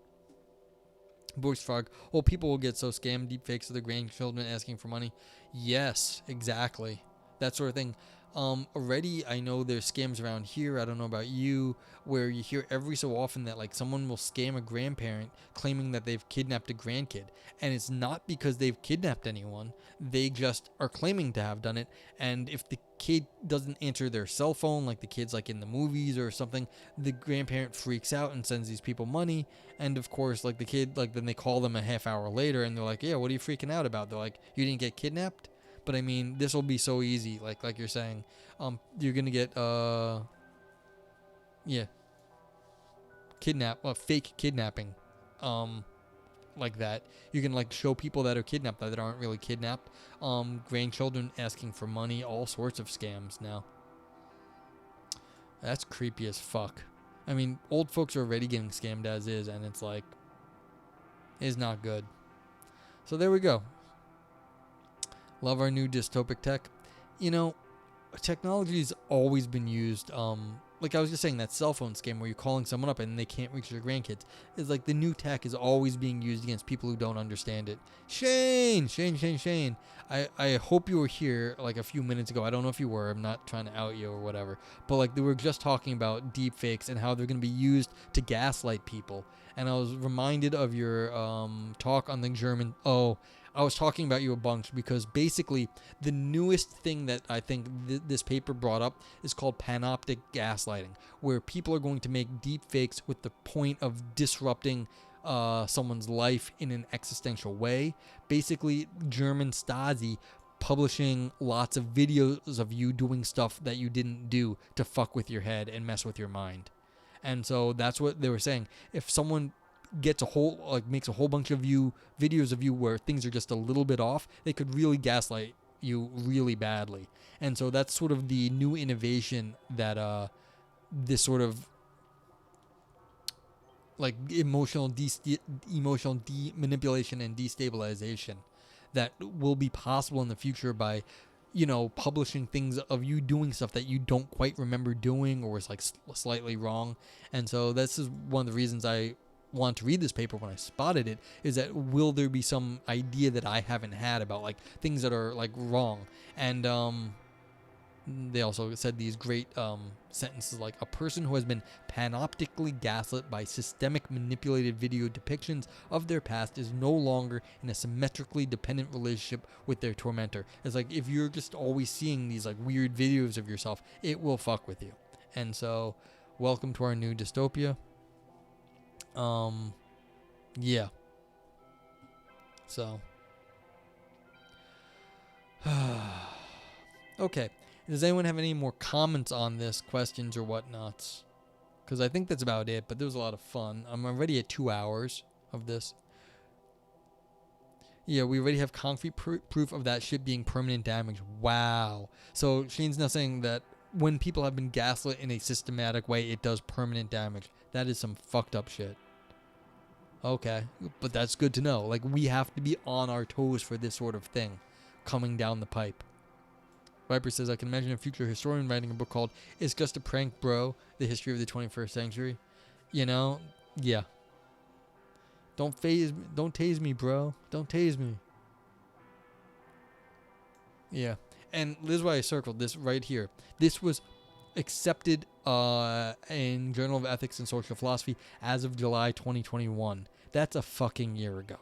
Bush Frog. Oh, people will get so scammed. Deepfakes of their grandchildren asking for money. Yes, exactly. That sort of thing. Already I know there's scams around here, I don't know about you, where you hear every so often that like someone will scam a grandparent claiming that they've kidnapped a grandkid. And it's not because they've kidnapped anyone, they just are claiming to have done it. And if the kid doesn't answer their cell phone, like the kids like in the movies or something, the grandparent freaks out and sends these people money. And of course, like the kid, like then they call them a half hour later and they're like, yeah, what are you freaking out about? They're like, you didn't get kidnapped? But I mean, this will be so easy, like you're saying. You're gonna get fake kidnapping, like that. You can like show people that are kidnapped that aren't really kidnapped. Grandchildren asking for money, all sorts of scams now. That's creepy as fuck. I mean, old folks are already getting scammed as is, and it's like, it's not good. So there we go. Love our new dystopic tech. You know, technology has always been used. Like I was just saying, that cell phone scam where you're calling someone up and they can't reach their grandkids is like the new tech is always being used against people who don't understand it. Shane. I hope you were here like a few minutes ago. I don't know if you were. I'm not trying to out you or whatever. But like they were just talking about deepfakes and how they're going to be used to gaslight people. And I was reminded of your talk on the German. Oh, I was talking about you a bunch because basically the newest thing that I think this paper brought up is called panoptic gaslighting, where people are going to make deep fakes with the point of disrupting someone's life in an existential way. Basically, German Stasi publishing lots of videos of you doing stuff that you didn't do to fuck with your head and mess with your mind. And so that's what they were saying. If someone gets a whole makes a whole bunch of videos of you where things are just a little bit off, they could really gaslight you really badly. And so that's sort of the new innovation that this sort of like emotional manipulation and destabilization that will be possible in the future by publishing things of you doing stuff that you don't quite remember doing or was like slightly wrong. And so this is one of the reasons I want to read this paper when I spotted it, is that will there be some idea that I haven't had about like things that are like wrong. And they also said these great sentences like, a person who has been panoptically gaslit by systemic manipulated video depictions of their past is no longer in a symmetrically dependent relationship with their tormentor. It's like if you're just always seeing these like weird videos of yourself, it will fuck with you. And so welcome to our new dystopia. Yeah. So. Okay. Does anyone have any more comments on this, questions or whatnots? Because I think that's about it, but there was a lot of fun. I'm already at 2 hours of this. Yeah, we already have concrete proof of that shit being permanent damage. Wow. So Shane's now saying that when people have been gaslit in a systematic way, it does permanent damage. That is some fucked up shit. Okay, but that's good to know. Like, we have to be on our toes for this sort of thing coming down the pipe. Viper says, I can imagine a future historian writing a book called It's Just a Prank, Bro, The History of the 21st Century. Yeah. Don't tase me, bro. Don't tase me. Yeah. And this is why I circled this right here. This was accepted in Journal of Ethics and Social Philosophy as of July 2021. That's a fucking year ago.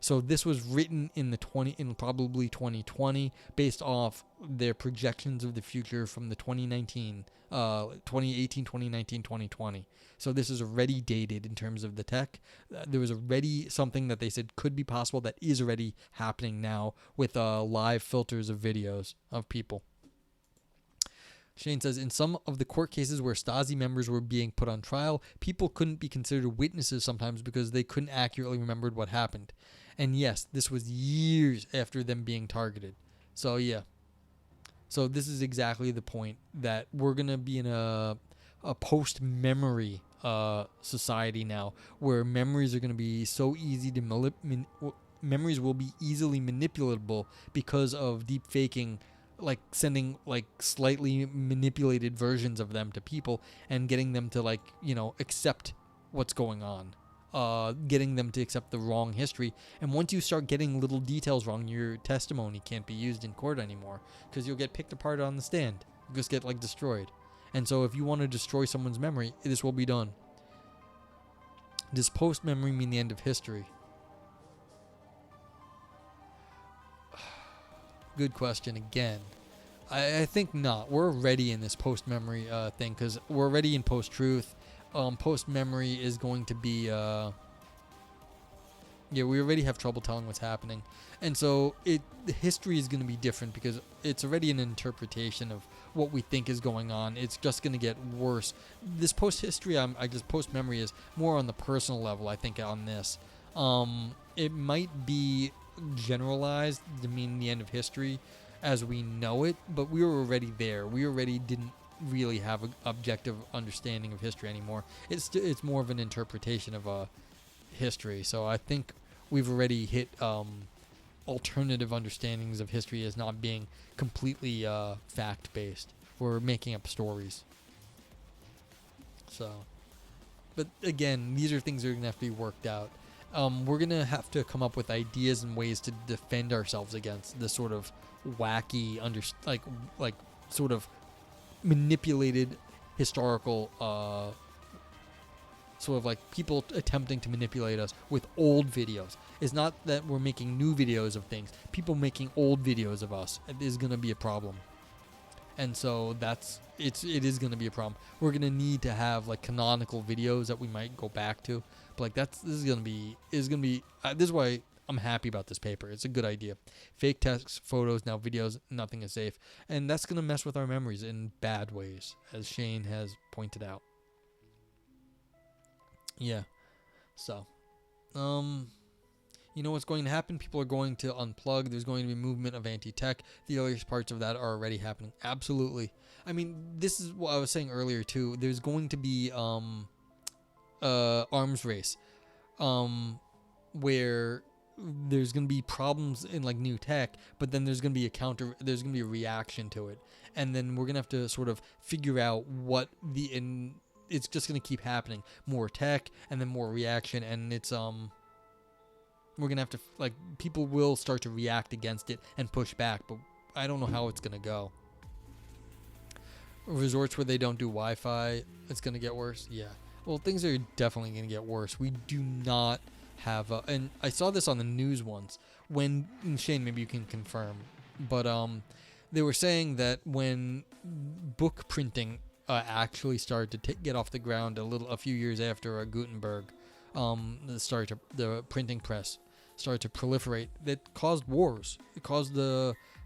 So this was written in probably 2020 based off their projections of the future from the 2018, 2019, 2020. So this is already dated in terms of the tech. There was already something that they said could be possible that is already happening now with live filters of videos of people. Shane says, in some of the court cases where Stasi members were being put on trial, people couldn't be considered witnesses sometimes because they couldn't accurately remember what happened. And yes, this was years after them being targeted. So yeah. So this is exactly the point, that we're going to be in a post-memory society now, where memories are going to be so easy to memories will be easily manipulatable because of deep faking, like sending like slightly manipulated versions of them to people and getting them to accept what's going on, getting them to accept the wrong history. And once you start getting little details wrong, your testimony can't be used in court anymore because you'll get picked apart on the stand. You'll just get destroyed. And so if you want to destroy someone's memory, this will be done. Does post-memory mean the end of history? Good question again. I think not. We're already in this post-memory thing because we're already in post-truth. Post-memory is going to be... we already have trouble telling what's happening. And so the history is going to be different because it's already an interpretation of what we think is going on. It's just going to get worse. This post-history, post-memory is more on the personal level, I think, on this. It might be generalized to mean the end of history as we know it, but we were already there. We already didn't really have an objective understanding of history anymore. It's more of an interpretation of history. So I think we've already hit alternative understandings of history as not being completely fact-based. We're making up stories. So, but again, these are things that are going to have to be worked out. We're going to have to come up with ideas and ways to defend ourselves against this sort of wacky, like sort of manipulated historical, sort of like people attempting to manipulate us with old videos. It's not that we're making new videos of things. People making old videos of us is going to be a problem. And so it is going to be a problem. We're going to need to have like canonical videos that we might go back to. But like this is going to be this is why I'm happy about this paper. It's a good idea. Fake text, photos, now videos, nothing is safe. And that's going to mess with our memories in bad ways, as Shane has pointed out. Yeah. So, you know what's going to happen? People are going to unplug. There's going to be a movement of anti-tech. The earliest parts of that are already happening. Absolutely. I mean, this is what I was saying earlier too. There's going to be arms race, where there's going to be problems in like new tech, but then there's going to be there's going to be a reaction to it, and then we're going to have to sort of figure out what it's just going to keep happening. More tech and then more reaction, and it's we're going to have to, like, people will start to react against it and push back, but I don't know how it's going to go. Resorts where they don't do Wi-Fi, it's going to get worse. Yeah. Well, things are definitely going to get worse. We do not have and I saw this on the news once when, and Shane, maybe you can confirm, but they were saying that when book printing actually started to get off the ground a few years after Gutenberg, the printing press started to proliferate, that caused wars. It caused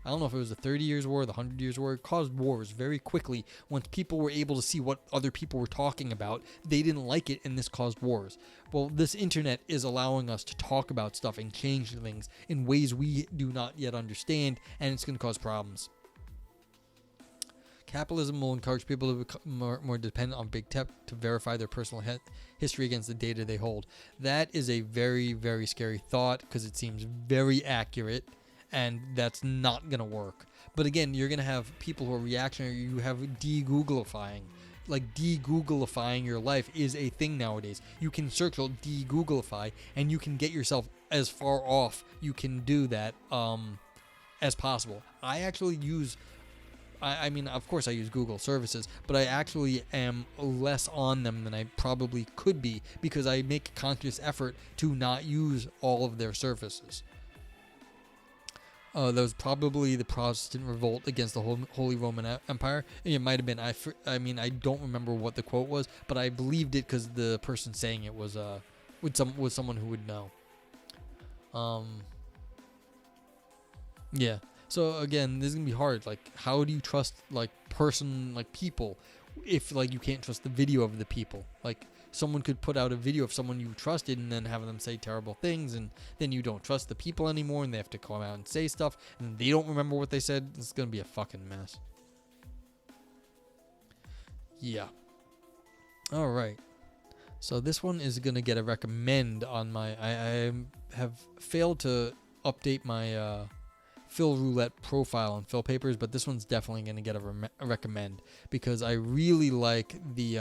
I don't know if it was the 30 Years' War, the 100 Years' War. It caused wars very quickly. Once people were able to see what other people were talking about, they didn't like it, and this caused wars. Well, this internet is allowing us to talk about stuff and change things in ways we do not yet understand, and it's going to cause problems. Capitalism will encourage people to become more dependent on big tech to verify their personal history against the data they hold. That is a very, very scary thought, because it seems very accurate, and that's not going to work. But again, you're going to have people who are reactionary. You have de-Googlifying. Like, de-Googlifying your life is a thing nowadays. You can search de-Googlify, and you can get yourself as far off you can do that as possible. I actually use... I mean, of course I use Google services, but I actually am less on them than I probably could be, because I make a conscious effort to not use all of their services. That was probably the Protestant revolt against the Holy Roman Empire. It might have been. I mean, I don't remember what the quote was, but I believed it because the person saying it was was someone who would know. Yeah. So again, this is gonna be hard. Like, how do you trust people if like you can't trust the video of the people? Like, someone could put out a video of someone you trusted and then have them say terrible things, and then you don't trust the people anymore, and they have to come out and say stuff, and they don't remember what they said. It's gonna be a fucking mess. Yeah. All right. So this one is gonna get a recommend on my. I have failed to update my Phil Roulette profile on Phil Papers, but this one's definitely going to get a recommend, because I really like the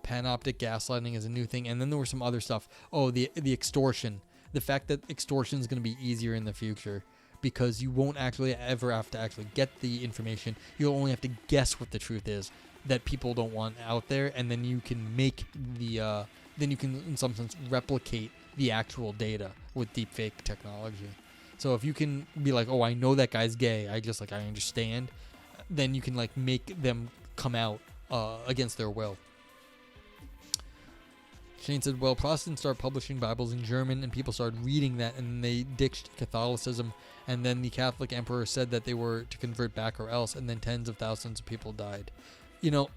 panoptic gaslighting is a new thing, and then there was some other stuff. Oh, the extortion. The fact that extortion is going to be easier in the future, because you won't actually ever have to actually get the information. You'll only have to guess what the truth is that people don't want out there, and then you can make then you can in some sense replicate the actual data with deepfake technology. So if you can be like, oh, I know that guy's gay, I understand, then you can like make them come out against their will. Shane said, well, Protestants started publishing Bibles in German, and people started reading that, and they ditched Catholicism, and then the Catholic emperor said that they were to convert back or else, and then tens of thousands of people died. You know,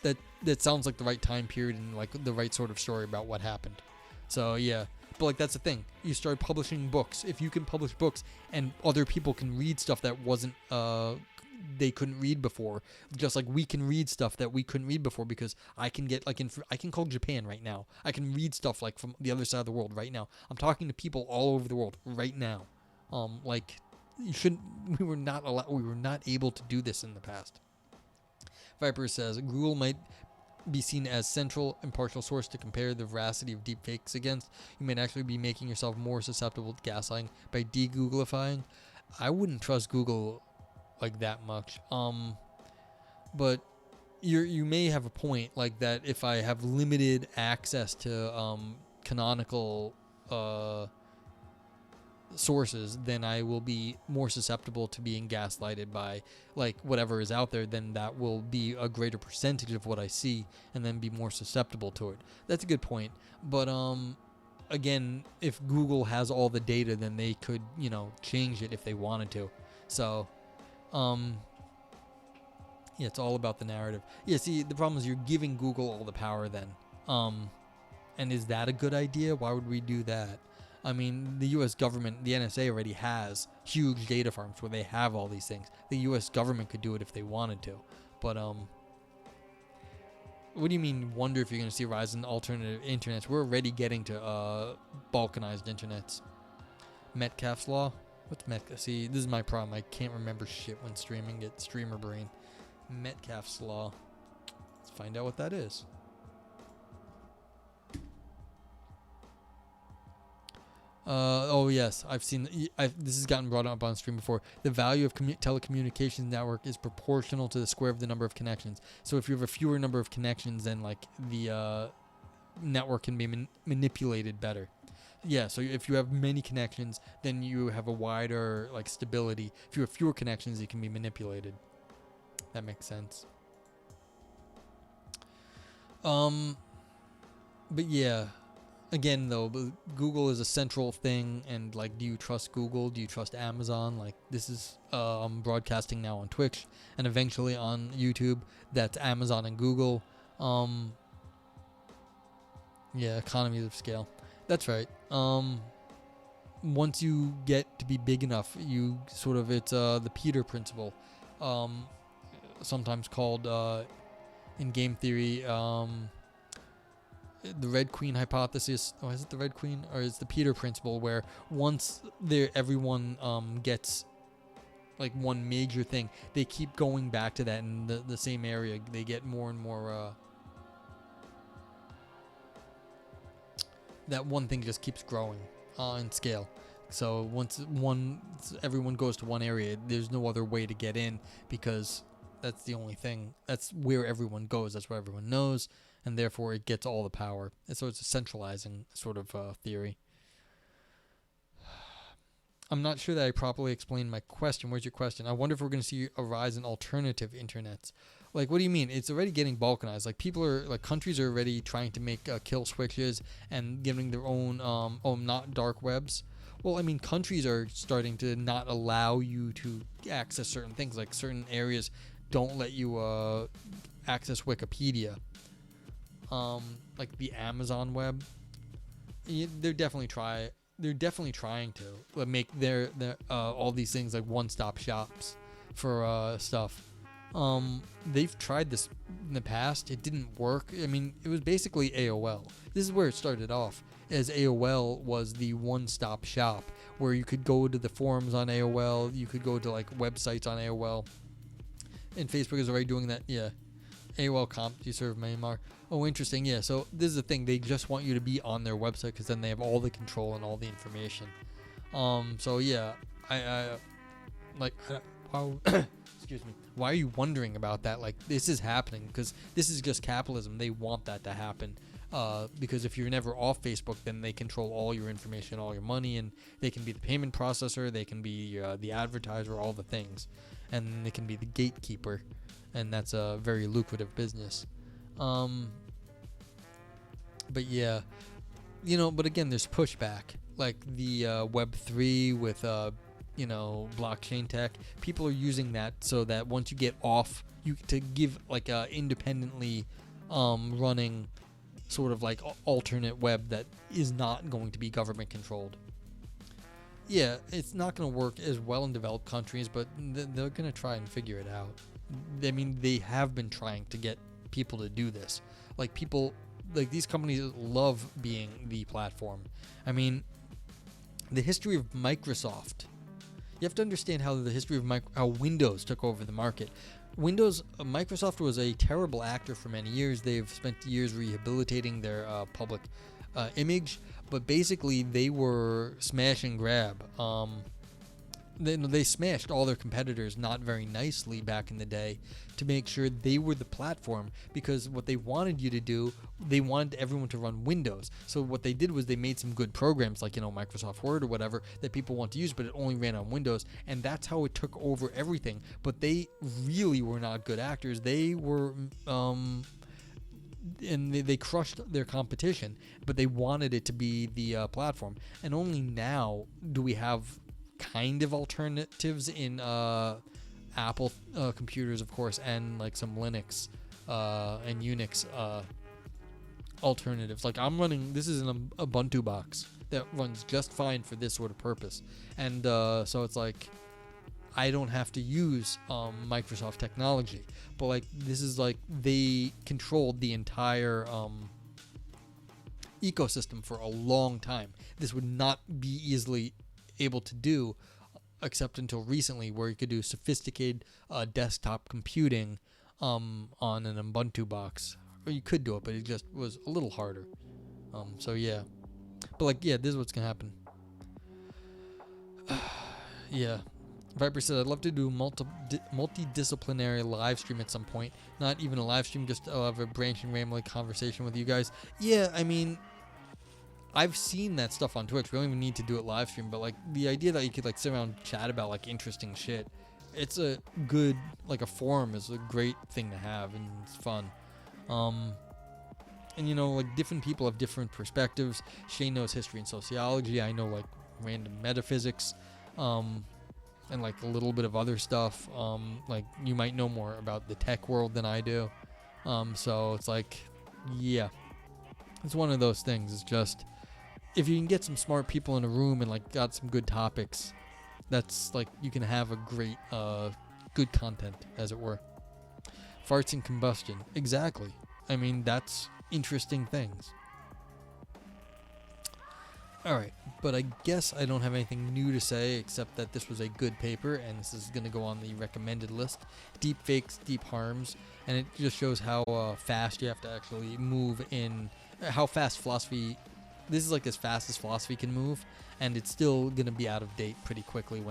that sounds like the right time period and like the right sort of story about what happened. So yeah. But like, that's the thing. You start publishing books. If you can publish books and other people can read stuff that wasn't they couldn't read before. Just like we can read stuff that we couldn't read before because I can get I can call Japan right now. I can read stuff like from the other side of the world right now. I'm talking to people all over the world right now. Like you shouldn't. We were not able to do this in the past. Viper says Google might be seen as central impartial source to compare the veracity of deepfakes against. You might actually be making yourself more susceptible to gaslighting by de-Googlifying. I wouldn't trust Google like that much. But you may have a point like that. If I have limited access to canonical sources, then I will be more susceptible to being gaslighted by like whatever is out there. Then that will be a greater percentage of what I see, and then be more susceptible to it. That's a good point. But again, if Google has all the data, then they could change it if they wanted to. So yeah, it's all about the narrative. Yeah, see, the problem is you're giving Google all the power then. And is that a good idea? Why would we do that? I mean, the U.S. government, the NSA already has huge data farms where they have all these things. The U.S. government could do it if they wanted to. But, what do you mean, wonder if you're going to see a rise in alternative internets? We're already getting to balkanized internets. Metcalfe's Law? What's Metcalf? See, this is my problem. I can't remember shit when streaming. Get streamer brain. Metcalfe's Law. Let's find out what that is. Oh yes, I've seen. This has gotten brought up on stream before. The value of telecommunications network is proportional to the square of the number of connections. So if you have a fewer number of connections, then like the network can be manipulated better. Yeah. So if you have many connections, then you have a wider like stability. If you have fewer connections, it can be manipulated. That makes sense. But yeah. Again, though, Google is a central thing, and like, do you trust Google? Do you trust Amazon? Like, this is broadcasting now on Twitch, and eventually on YouTube. That's Amazon and Google. Yeah, economies of scale. That's right. Once you get to be big enough, you sort of it's the Peter principle, sometimes called in game theory. The Red Queen hypothesis. Oh, is it the Red Queen, or is the Peter principle, where once everyone gets like one major thing, they keep going back to that in the same area. They get more and more. That one thing just keeps growing in scale. So once everyone goes to one area, there's no other way to get in, because that's the only thing. That's where everyone goes. That's what everyone knows. And therefore it gets all the power. And so it's a centralizing sort of theory. I'm not sure that I properly explained my question. Where's your question? I wonder if we're going to see a rise in alternative internets. Like, what do you mean? It's already getting balkanized. Like, countries are already trying to make kill switches and giving their own, not dark webs. Well, I mean, countries are starting to not allow you to access certain things. Like, certain areas don't let you access Wikipedia. Like the Amazon web, they're definitely trying to make their all these things like one-stop shops for stuff. They've tried this in the past. It didn't work. I mean, it was basically AOL. This is where it started off, as AOL was the one-stop shop where you could go to the forums on AOL, you could go to like websites on AOL, and Facebook is already doing that. Yeah. AOL comp, you serve Myanmar. Oh, interesting. Yeah, so this is the thing. They just want you to be on their website because then they have all the control and all the information. So yeah, I excuse me. Why are you wondering about that? Like, this is happening because this is just capitalism. They want that to happen. Because if you're never off Facebook, then they control all your information, all your money, and they can be the payment processor, they can be the advertiser, all the things, and they can be the gatekeeper. And that's a very lucrative business. But yeah, but again, there's pushback. Like the Web3 with, blockchain tech. People are using that so that once you get off, to give like a independently running sort of like alternate web that is not going to be government controlled. yeah, it's not going to work as well in developed countries, but they're going to try and figure it out. I mean, they have been trying to get people to do this. Like, people, like, these companies love being the platform. I mean, the history of Microsoft. You have to understand how the history of how Windows took over the market. Microsoft was a terrible actor for many years. They've spent years rehabilitating their public image, but basically they were smash and grab. They smashed all their competitors not very nicely back in the day to make sure they were the platform, because what they wanted you to do, they wanted everyone to run Windows. So what they did was they made some good programs like, Microsoft Word or whatever that people want to use, but it only ran on Windows, and that's how it took over everything. But they really were not good actors. They were and they crushed their competition, but they wanted it to be the platform. And only now do we have kind of alternatives in Apple computers, of course, and like some Linux and Unix alternatives. Like, this is an Ubuntu box that runs just fine for this sort of purpose, and so it's like I don't have to use Microsoft technology, but like this is like they controlled the entire ecosystem for a long time. This would not be easily able to do except until recently, where you could do sophisticated desktop computing on an Ubuntu box. Or you could do it, but it just was a little harder. So yeah, but like, yeah, this is what's gonna happen. Yeah, Viper said, I'd love to do multidisciplinary live stream at some point. Not even a live stream, just have a branching rambling conversation with you guys. Yeah, I mean, I've seen that stuff on Twitch. We don't even need to do it live stream, but like the idea that you could like sit around and chat about like interesting shit, it's a good, like, a forum is a great thing to have, and it's fun. And like different people have different perspectives. Shane knows history and sociology. I know like random metaphysics, and like a little bit of other stuff. Like you might know more about the tech world than I do. So it's like, yeah, it's one of those things. It's just, if you can get some smart people in a room and like got some good topics, that's like, you can have a great, good content, as it were. Farts and combustion. Exactly. I mean, that's interesting things. Alright, but I guess I don't have anything new to say except that this was a good paper, and this is going to go on the recommended list. Deepfakes, Deep Harms, and it just shows how fast you have to actually move in, how fast philosophy, this is like as fast as philosophy can move, and it's still going to be out of date pretty quickly when it